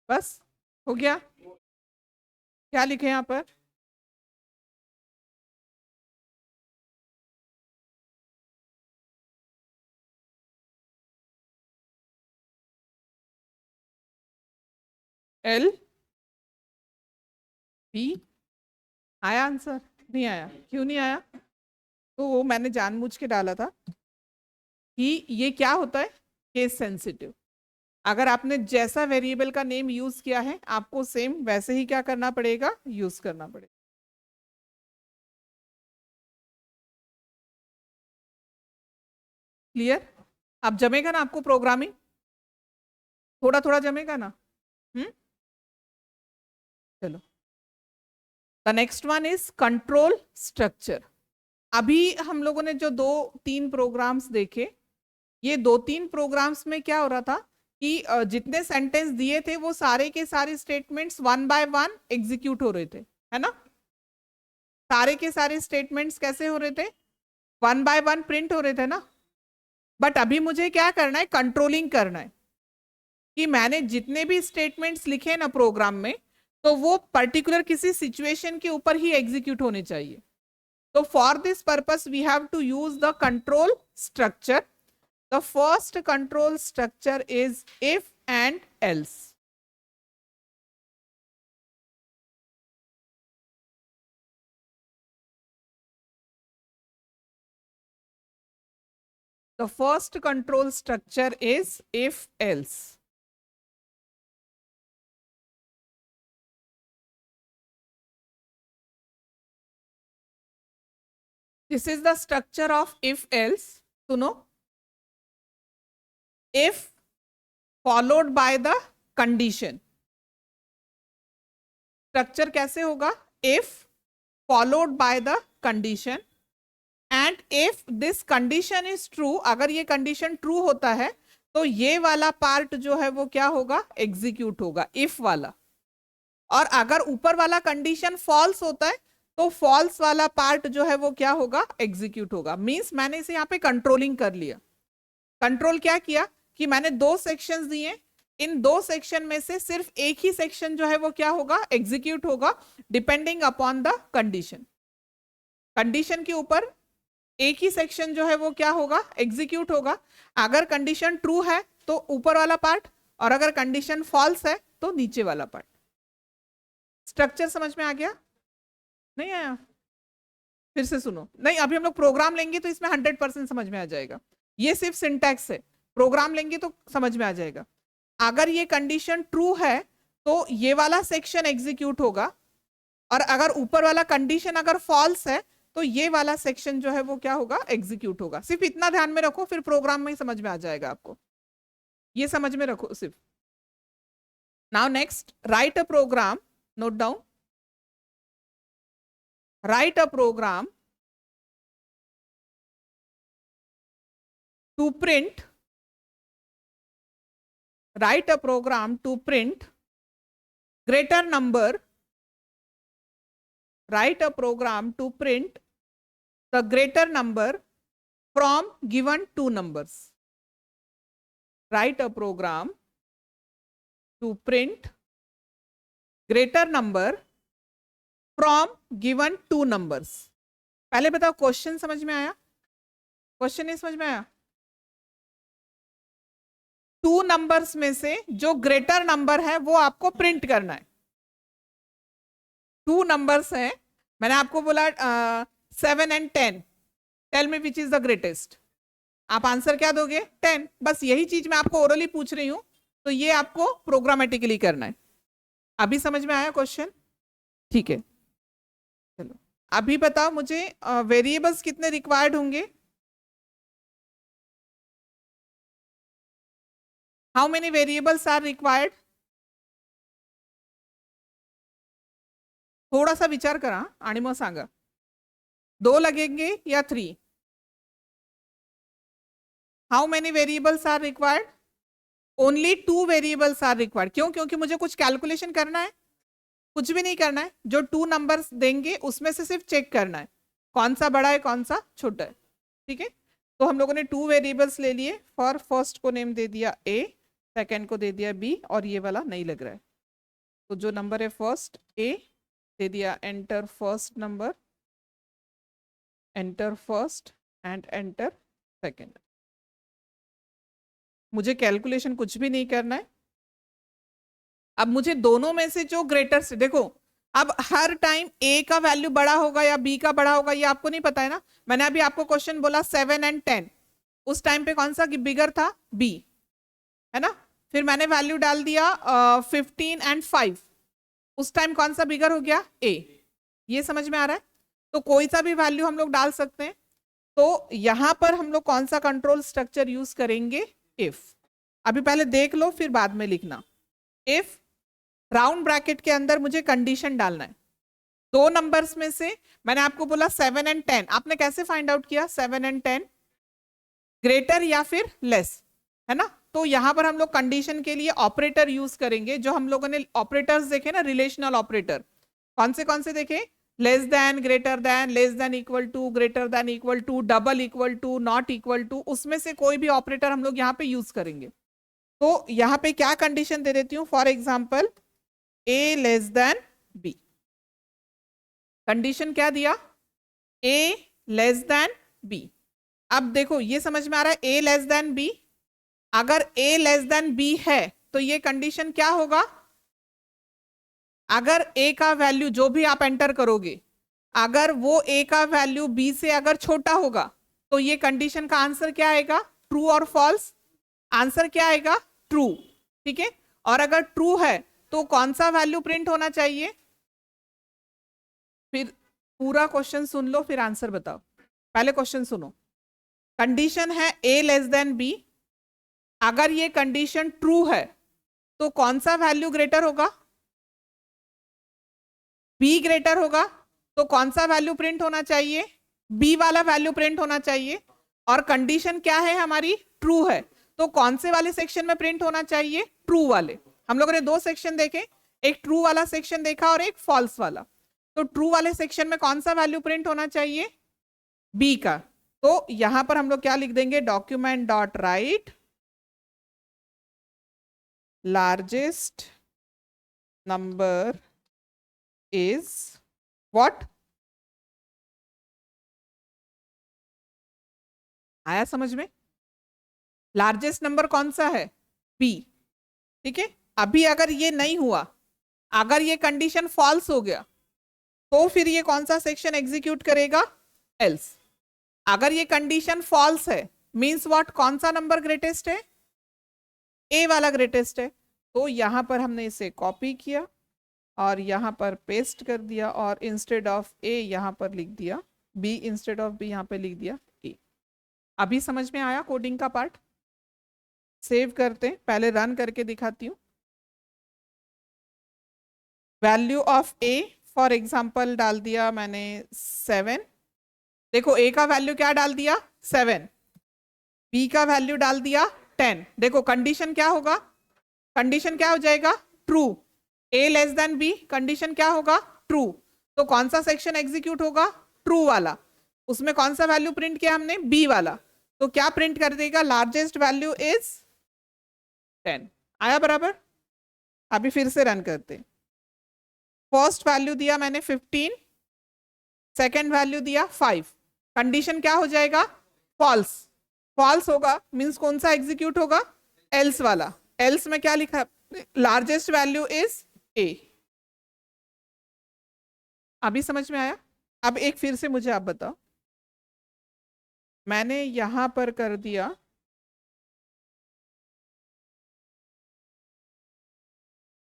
बस हो गया, क्या लिखे यहाँ पर, एल बी। आया आंसर, नहीं आया, क्यों नहीं आया, तो वो मैंने जानबूझ के डाला था कि ये क्या होता है, केस सेंसिटिव। अगर आपने जैसा वेरिएबल का नेम यूज किया है आपको सेम वैसे ही क्या करना पड़ेगा, यूज करना पड़ेगा। क्लियर, अब जमेगा ना आपको प्रोग्रामिंग, थोड़ा थोड़ा जमेगा ना। चलो, the next one is control structure. अभी हम लोगों ने जो 2-3 प्रोग्राम्स देखे, ये 2-3 प्रोग्राम्स में क्या हो रहा था कि जितने सेंटेंस दिए थे वो सारे के सारे स्टेटमेंट्स 1 बाय 1 एग्जीक्यूट हो रहे थे, है ना। सारे के सारे स्टेटमेंट्स कैसे हो रहे थे, 1 बाय 1 प्रिंट हो रहे थे ना। बट अभी मुझे क्या करना है, कंट्रोलिंग करना है कि मैंने जितने भी स्टेटमेंट्स लिखे ना प्रोग्राम में, तो वो पर्टिकुलर किसी सिचुएशन के ऊपर ही एग्जीक्यूट होने चाहिए। तो for this purpose we have to use the control structure. The first control structure is if and else. The first control structure is if else. This is the structure of if else. सुनो, if followed by the condition. Structure कैसे होगा, if followed by the condition and if this condition is true, अगर ये कंडीशन ट्रू होता है तो ये वाला पार्ट जो है वो क्या होगा, एग्जीक्यूट होगा, if वाला। और अगर ऊपर वाला कंडीशन फॉल्स होता है तो फॉल्स वाला पार्ट जो है वो क्या होगा, एग्जीक्यूट होगा। मींस मैंने इसे यहाँ पे कंट्रोलिंग कर लिया। कंट्रोल क्या किया कि मैंने दो सेक्शंस दिए, इन दो सेक्शन में से सिर्फ एक ही सेक्शन जो है वो क्या होगा, एग्जीक्यूट होगा, depending upon the condition. Condition के ऊपर एक ही सेक्शन जो है वो क्या होगा, एग्जीक्यूट होगा। अगर कंडीशन ट्रू है तो ऊपर वाला पार्ट, और अगर कंडीशन फॉल्स है तो नीचे वाला पार्ट। स्ट्रक्चर समझ में आ गया? नहीं आया? फिर से सुनो। नहीं, अभी हम लोग प्रोग्राम लेंगे तो इसमें 100% समझ में आ जाएगा। ये सिर्फ सिंटैक्स है, प्रोग्राम लेंगे तो समझ में आ जाएगा। अगर ये कंडीशन ट्रू है तो ये वाला सेक्शन एग्जीक्यूट होगा, और अगर ऊपर वाला कंडीशन अगर फॉल्स है तो ये वाला सेक्शन जो है वो क्या होगा, एग्जीक्यूट होगा। सिर्फ इतना ध्यान में रखो, फिर प्रोग्राम में ही समझ में आ जाएगा आपको। ये समझ में रखो सिर्फ। Now next, write a program, note down, write a program to print, write a program to print greater number, write a program to print the greater number from given two numbers. Write a program to print greater number from given two numbers. पहले बताओ क्वेश्चन समझ में आया? क्वेश्चन नहीं समझ में आया? टू नंबर्स में से जो ग्रेटर नंबर है वो आपको प्रिंट करना है। टू नंबर्स है, मैंने आपको बोला 7 and 10, tell me which is the greatest. आप आंसर क्या दोगे? 10। बस यही चीज मैं आपको ओरली पूछ रही हूं, तो ये आपको प्रोग्रामेटिकली करना है। अभी समझ में आया क्वेश्चन? ठीक है, चलो अभी बताओ मुझे वेरिएबल्स कितने रिक्वायर्ड होंगे? How many variables are required? थोड़ा सा विचार करा आणि मग सांगा, 2 लगेंगे या 3? How many variables are required? Only 2 variables are required. क्यों? क्योंकि मुझे कुछ कैलकुलेशन करना है, कुछ भी नहीं करना है। जो 2 नंबर्स देंगे उसमें से सिर्फ चेक करना है कौन सा बड़ा है कौन सा छोटा है। ठीक है, तो हम लोगों ने 2 वेरिएबल्स ले लिए। फॉर फर्स्ट को नेम दे दिया A, सेकंड को दे दिया B, और ये वाला नहीं लग रहा है, तो जो नंबर है फर्स्ट A दे दिया enter first number, enter first and enter second. मुझे कैलकुलेशन कुछ भी नहीं करना है। अब मुझे दोनों में से जो ग्रेटर से, देखो अब हर टाइम A का वैल्यू बड़ा होगा या B का बड़ा होगा ये आपको नहीं पता है ना। मैंने अभी आपको क्वेश्चन बोला 7 and 10, उस टाइम पे कौन सा बिगर था? B, है ना। फिर मैंने वैल्यू डाल दिया 15 and 5, उस टाइम कौन सा बिगर हो गया? A। ये समझ में आ रहा है? तो कोई सा भी वैल्यू हम लोग डाल सकते हैं। तो यहां पर हम लोग कौन सा कंट्रोल स्ट्रक्चर यूज करेंगे? इफ। अभी पहले देख लो फिर बाद में लिखना। इफ राउंड ब्रैकेट के अंदर मुझे कंडीशन डालना है, 2 नंबर्स में से मैंने आपको बोला 7 and 10, आपने कैसे फाइंड आउट किया? 7 and 10 ग्रेटर या फिर लेस, है ना। तो यहां पर हम लोग कंडीशन के लिए ऑपरेटर यूज करेंगे, जो हम लोगों ने ऑपरेटर्स देखे ना, रिलेशनल ऑपरेटर। कौन से देखे? Less than, greater than, less than equal to, greater than equal to, double equal to, not equal to, उसमें से कोई भी ऑपरेटर हम लोग यहाँ पे यूज करेंगे। तो यहाँ पे क्या कंडीशन दे देती हूँ? For example A less than B। Condition क्या दिया? A less than B। अब देखो ये समझ में आ रहा है, A लेस देन B। अगर A लेस देन B है तो ये कंडीशन क्या होगा? अगर A का वैल्यू जो भी आप एंटर करोगे, अगर वो A का वैल्यू B से अगर छोटा होगा तो ये कंडीशन का आंसर क्या आएगा? ट्रू और फॉल्स? आंसर क्या आएगा? ट्रू। ठीक है, और अगर ट्रू है तो कौन सा वैल्यू प्रिंट होना चाहिए? फिर पूरा क्वेश्चन सुन लो फिर आंसर बताओ। पहले क्वेश्चन सुनो। कंडीशन है A लेस देन B। अगर ये कंडीशन ट्रू है तो कौन सा वैल्यू ग्रेटर होगा? B ग्रेटर होगा, तो कौन सा वैल्यू प्रिंट होना चाहिए? B वाला वैल्यू प्रिंट होना चाहिए। और कंडीशन क्या है हमारी? ट्रू है, तो कौन से वाले सेक्शन में प्रिंट होना चाहिए? ट्रू वाले। हम लोगों ने 2 सेक्शन देखे, एक ट्रू वाला सेक्शन देखा और एक फॉल्स वाला। तो ट्रू वाले सेक्शन में कौन सा वैल्यू प्रिंट होना चाहिए? बी का। तो यहां पर हम लोग क्या लिख देंगे? Document dot right largest number is what? आया समझ में? लार्जेस्ट नंबर कौन सा है? बी। ठीक है, अभी अगर ये नहीं हुआ, अगर ये कंडीशन फॉल्स हो गया, तो फिर ये कौन सा सेक्शन एग्जीक्यूट करेगा? एल्स। अगर ये कंडीशन फॉल्स है मींस व्हाट? कौन सा नंबर ग्रेटेस्ट है? ए वाला ग्रेटेस्ट है। तो यहां पर हमने इसे कॉपी किया और यहां पर पेस्ट कर दिया और इंस्टेड ऑफ ए यहां पर लिख दिया बी, इंस्टेड ऑफ बी यहां पे लिख दिया ए। अभी समझ में आया कोडिंग का पार्ट? सेव करते हैं, पहले रन करके दिखाती हूँ। Value of A for example डाल दिया मैंने 7। देखो ए का वैल्यू क्या डाल दिया? 7। बी का वैल्यू डाल दिया 10। देखो कंडीशन क्या होगा? कंडीशन क्या हो जाएगा? ट्रू। ए लेस देन बी, कंडीशन क्या होगा? ट्रू। तो कौन सा सेक्शन एग्जीक्यूट होगा? ट्रू वाला। उसमें कौन सा वैल्यू प्रिंट किया हमने? बी वाला। तो क्या प्रिंट कर देगा? Largest value is 10। आया बराबर? अभी फिर से रन करते हैं। फर्स्ट वैल्यू दिया मैंने 15, सेकेंड वैल्यू दिया 5। कंडीशन क्या हो जाएगा? फॉल्स। फॉल्स होगा मीन्स कौन सा एग्जीक्यूट होगा? एल्स वाला। एल्स में क्या लिखा? Largest value is a. अभी समझ में आया? अब एक फिर से मुझे आप बताओ, मैंने यहां पर कर दिया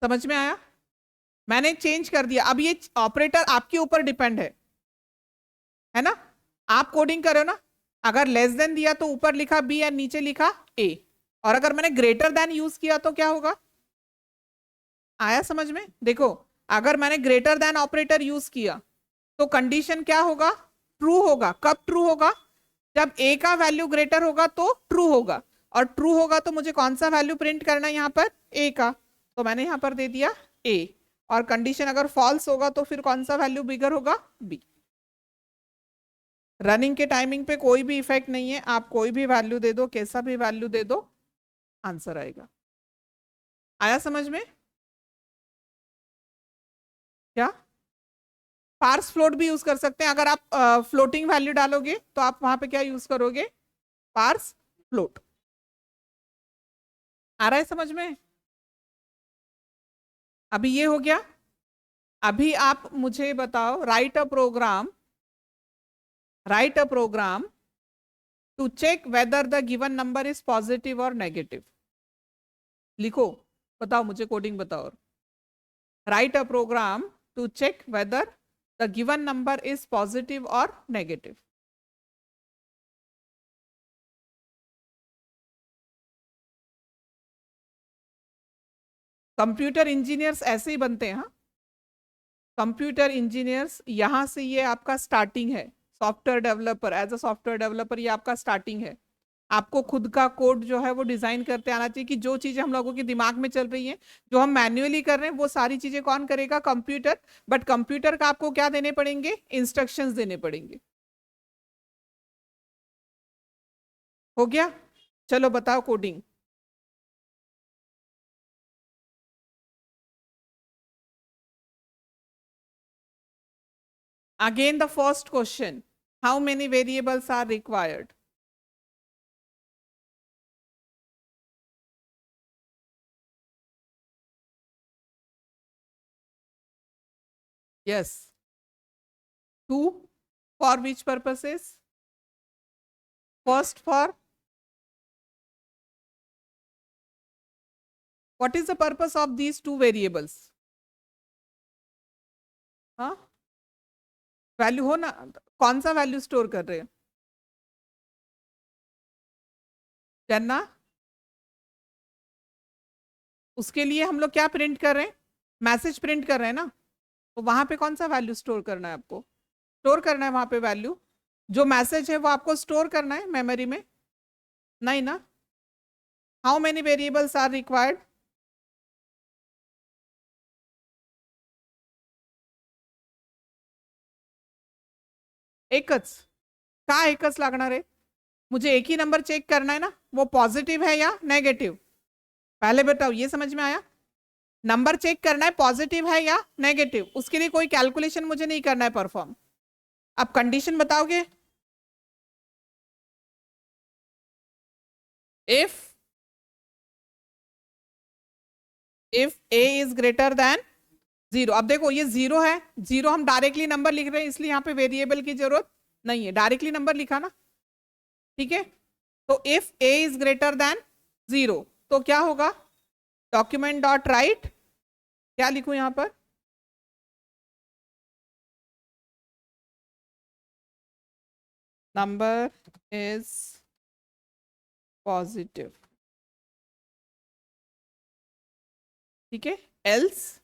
समझ में आया? मैंने चेंज कर दिया। अब ये ऑपरेटर आपके ऊपर डिपेंड है ना? आप कोडिंग कर रहे हो ना? अगर लेस देन दिया तो ऊपर लिखा बी या नीचे लिखा ए, और अगर मैंने ग्रेटर देन यूज किया तो क्या होगा? आया समझ में? देखो, अगर मैंने ग्रेटर देन ऑपरेटर यूज किया तो कंडीशन क्या होगा? ट्रू होगा। कब ट्रू होगा? जब ए का वैल्यू ग्रेटर होगा तो ट्रू होगा, और ट्रू होगा तो मुझे कौन सा वैल्यू प्रिंट करना है यहाँ पर? ए का। तो मैंने यहाँ पर दे दिया ए। और कंडीशन अगर फॉल्स होगा तो फिर कौन सा वैल्यू बिगर होगा? बी। रनिंग के टाइमिंग पे कोई भी इफेक्ट नहीं है, आप कोई भी वैल्यू दे दो, कैसा भी वैल्यू दे दो, आंसर आएगा। आया समझ में? क्या? पार्स फ्लोट भी यूज कर सकते हैं। अगर आप फ्लोटिंग वैल्यू डालोगे तो आप वहां पे क्या यूज करोगे? Parse float. आ रहा है समझ में? अभी ये हो गया। अभी आप मुझे बताओ, write a program to check whether the given number is positive और नेगेटिव। लिखो, बताओ मुझे, कोडिंग बताओ। Write a program to check whether the given number is positive और नेगेटिव। कंप्यूटर इंजीनियर्स ऐसे ही बनते हैं। हाँ, कंप्यूटर इंजीनियर्स यहां से ये आपका स्टार्टिंग है। Software developer, as a software developer ये आपका स्टार्टिंग है। आपको खुद का कोड जो है वो डिजाइन करते आना चाहिए कि जो चीजें हम लोगों के दिमाग में चल रही हैं, जो हम मैन्युअली कर रहे हैं, वो सारी चीजें कौन करेगा? कंप्यूटर। बट कंप्यूटर का आपको क्या देने पड़ेंगे? इंस्ट्रक्शंस देने पड़ेंगे। हो गया? चलो बताओ coding. Again the first question, how many variables are required? Yes. 2. For which purposes? First, for what is the purpose of these two variables? हाँ, वैल्यू हो ना, कौन सा वैल्यू स्टोर कर रहे हैं? करना। उसके लिए हम लोग क्या प्रिंट कर रहे हैं? मैसेज प्रिंट कर रहे हैं ना। तो वहां पे कौन सा वैल्यू स्टोर करना है आपको? स्टोर करना है वहां पे वैल्यू। जो मैसेज है वो आपको स्टोर करना है मेमोरी में, नहीं ना? How many variables are required? एकच का एकच लागणार आहे? मुझे एक ही नंबर चेक करना है ना, वो पॉजिटिव है या नेगेटिव, पहले बताओ, ये समझ में आया? नंबर चेक करना है पॉजिटिव है या नेगेटिव, उसके लिए कोई कैलकुलेशन मुझे नहीं करना है परफॉर्म। आप कंडीशन बताओगे, if A is greater than 0। अब देखो ये 0 है, 0 हम डायरेक्टली नंबर लिख रहे हैं, इसलिए यहाँ पे वेरिएबल की जरूरत नहीं है, डायरेक्टली नंबर लिखा ना, ठीक है। तो if A is greater than 0 तो क्या होगा, डॉक्यूमेंट डॉट राइट, क्या लिखूं यहां पर, नंबर इज पॉजिटिव, ठीक है, एल्स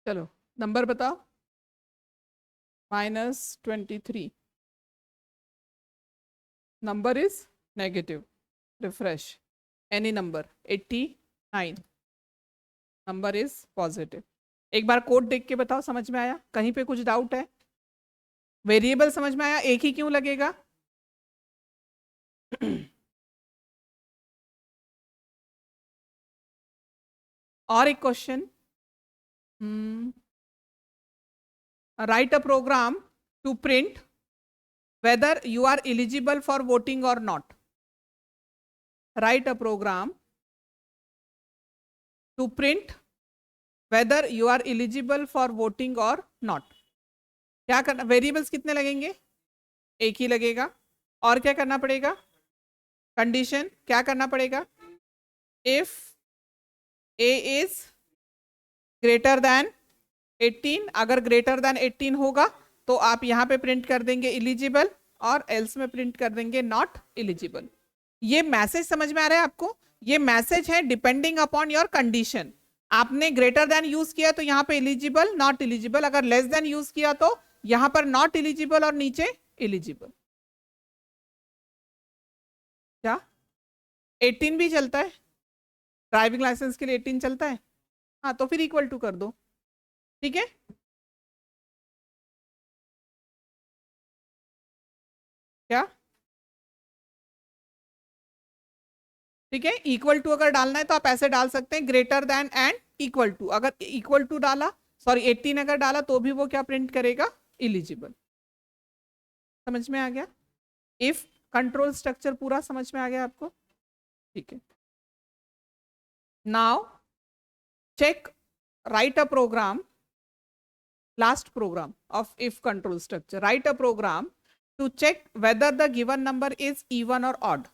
चलो नंबर बताओ, -23, number is negative, refresh, any number 89, number is positive. एक बार कोड देख के बताओ समझ में आया, कहीं पे कुछ डाउट है? वेरिएबल समझ में आया, एक ही क्यों लगेगा? और एक question, write a program to print whether you are eligible for voting or not. Write a program to print whether you are eligible for voting or not. क्या करना, वेरिएबल्स कितने लगेंगे, एक ही लगेगा, और क्या करना पड़ेगा, कंडीशन क्या करना पड़ेगा, if A is greater than 18, अगर ग्रेटर देन 18 होगा तो आप यहाँ पे प्रिंट कर देंगे एलिजिबल, और एल्स में प्रिंट कर देंगे नॉट एलिजिबल। ये मैसेज समझ में आ रहा है आपको? ये मैसेज है डिपेंडिंग अपॉन योर कंडीशन। आपने ग्रेटर देन यूज किया तो यहाँ पे एलिजिबल नॉट एलिजिबल, अगर लेस देन यूज किया तो यहाँ पर नॉट एलिजिबल और नीचे एलिजिबल। क्या 18 भी चलता है? ड्राइविंग लाइसेंस के लिए 18 चलता है, हाँ तो फिर इक्वल टू कर दो, ठीक है। क्या ठीक है, इक्वल टू अगर डालना है तो आप ऐसे डाल सकते हैं, greater than and equal to, अगर इक्वल टू डाला, सॉरी 18 अगर डाला तो भी वो क्या प्रिंट करेगा, एलिजिबल। समझ में आ गया? इफ कंट्रोल स्ट्रक्चर पूरा समझ में आ गया आपको, ठीक है। Now check, write a program, last program of if control structure, write a program to check whether the given number is even or odd.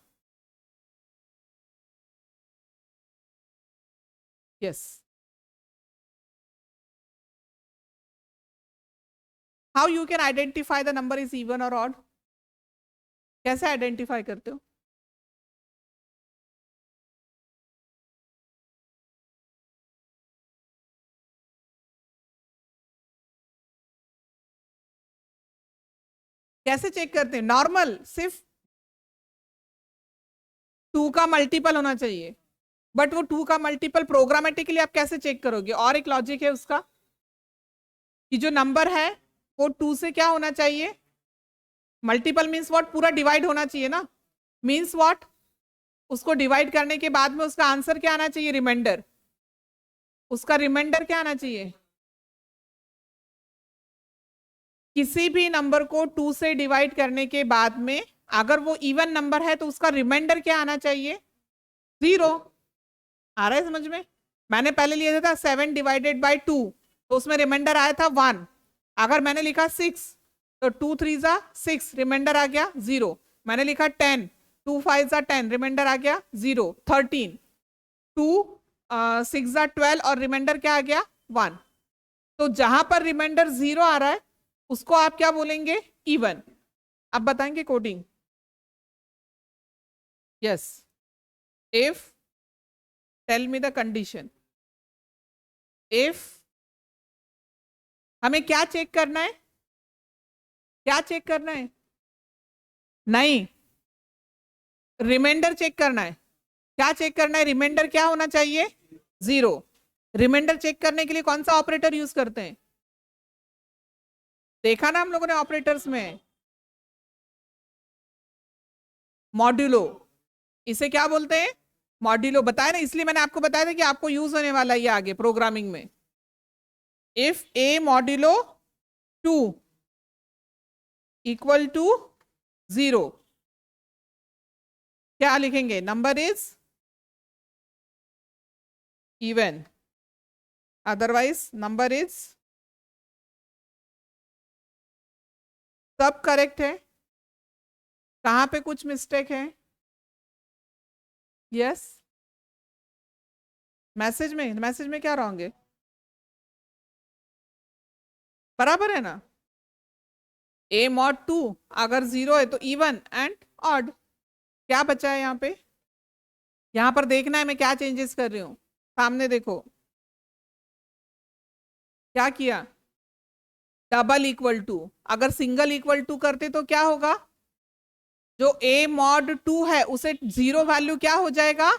Yes. How you can identify the number is even or odd? कैसे आइडेंटिफाई करते हो? कैसे चेक करते हैं? नॉर्मल सिर्फ 2 का मल्टीपल होना चाहिए, बट वो 2 का मल्टीपल प्रोग्रामेटिकली आप कैसे चेक करोगे? और एक लॉजिक है उसका कि जो नंबर है वो 2 से क्या होना चाहिए, मल्टीपल मीन्स व्हाट, पूरा डिवाइड होना चाहिए ना, मीन्स व्हाट, उसको डिवाइड करने के बाद में उसका आंसर क्या आना चाहिए, रिमाइंडर, उसका रिमाइंडर क्या आना चाहिए। किसी भी नंबर को 2 से डिवाइड करने के बाद में अगर वो इवन नंबर है तो उसका रिमाइंडर क्या आना चाहिए, 0। आ रहा है समझ में? मैंने पहले लिया था 7 डिवाइडेड बाई 2, तो उसमें रिमाइंडर आया था 1। अगर मैंने लिखा 6 तो 2 3 जा 6, रिमाइंडर आ गया 0। मैंने लिखा 10, 2 5 जा 10, रिमाइंडर आ गया 0। 13, 2 6 जा 12 और रिमाइंडर क्या आ गया 1। तो जहां पर रिमाइंडर 0 आ रहा है उसको आप क्या बोलेंगे, इवन। अब बताएंगे coding. Yes, if, tell me the condition, if, हमें क्या चेक करना है, क्या चेक करना है? नहीं, रिमाइंडर चेक करना है। क्या चेक करना है? रिमाइंडर क्या होना चाहिए? 0। रिमाइंडर चेक करने के लिए कौन सा ऑपरेटर यूज करते हैं? देखा ना हम लोगों ने ऑपरेटर्स में, मॉड्यूलो। इसे क्या बोलते हैं? मॉड्यूलो। बताया ना, इसलिए मैंने आपको बताया था कि आपको यूज होने वाला है ये आगे प्रोग्रामिंग में। If A modulo 2 equal to 0, क्या लिखेंगे? Number is even, otherwise number is. सब करेक्ट है? कहाँ पे कुछ मिस्टेक है? यस। मैसेज में क्या रॉन्ग है? बराबर है ना? ए मॉड 2 अगर 0 है तो इवन एंड ऑड। क्या बचा है यहाँ पे? यहाँ पर देखना है मैं क्या चेंजेस कर रही हूँ। सामने देखो क्या किया। Double equal to. अगर सिंगल इक्वल टू करते तो क्या होगा? जो ए मॉड 2 है उसे 0 वैल्यू क्या हो जाएगा?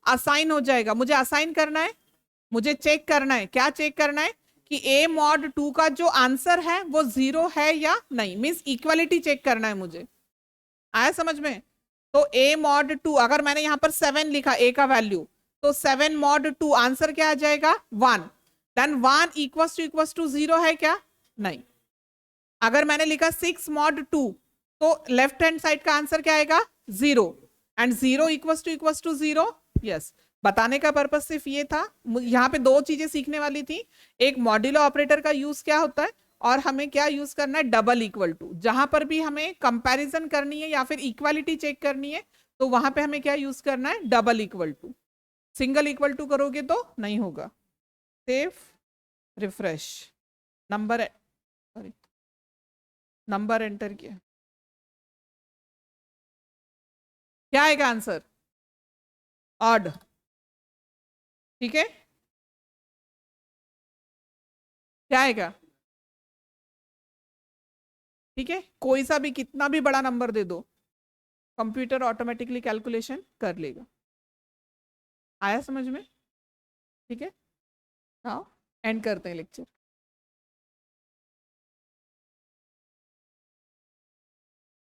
असाइन हो जाएगा। मुझे असाइन करना है, मुझे चेक करना है। क्या चेक करना है? कि ए मॉड 2 का जो आंसर है वो 0 है या नहीं, मीन्स इक्वालिटी चेक करना है मुझे। आया समझ में? तो ए मॉड 2, अगर मैंने यहां पर 7 लिखा ए का वैल्यू, तो 7 मॉड 2 आंसर क्या आ जाएगा? 1। देन 1 इक्वल्स टू 0 है क्या? नहीं। अगर मैंने लिखा 6 मॉड 2, तो लेफ्ट हैंड साइड का आंसर क्या आएगा? 0। And 0 equals to 0। यस। बताने का पर्पज सिर्फ ये था। यहाँ पे दो चीजें सीखने वाली थी। एक, मॉड्यूलो ऑपरेटर का यूज क्या होता है, और हमें क्या यूज करना है? Double equal to. जहां पर भी हमें कंपैरिजन करनी है या फिर इक्वालिटी चेक करनी है, तो वहां पे हमें क्या यूज करना है? Double equal to. Single equal to करोगे तो नहीं होगा। Save, refresh, number, sorry, number enter किया, क्या आएगा आंसर? ऑड। ठीक है, क्या आएगा? ठीक है, कोई सा भी कितना भी बड़ा नंबर दे दो, कंप्यूटर ऑटोमेटिकली कैलकुलेशन कर लेगा। आया समझ में? ठीक है, हाँ, एंड करते हैं लेक्चर।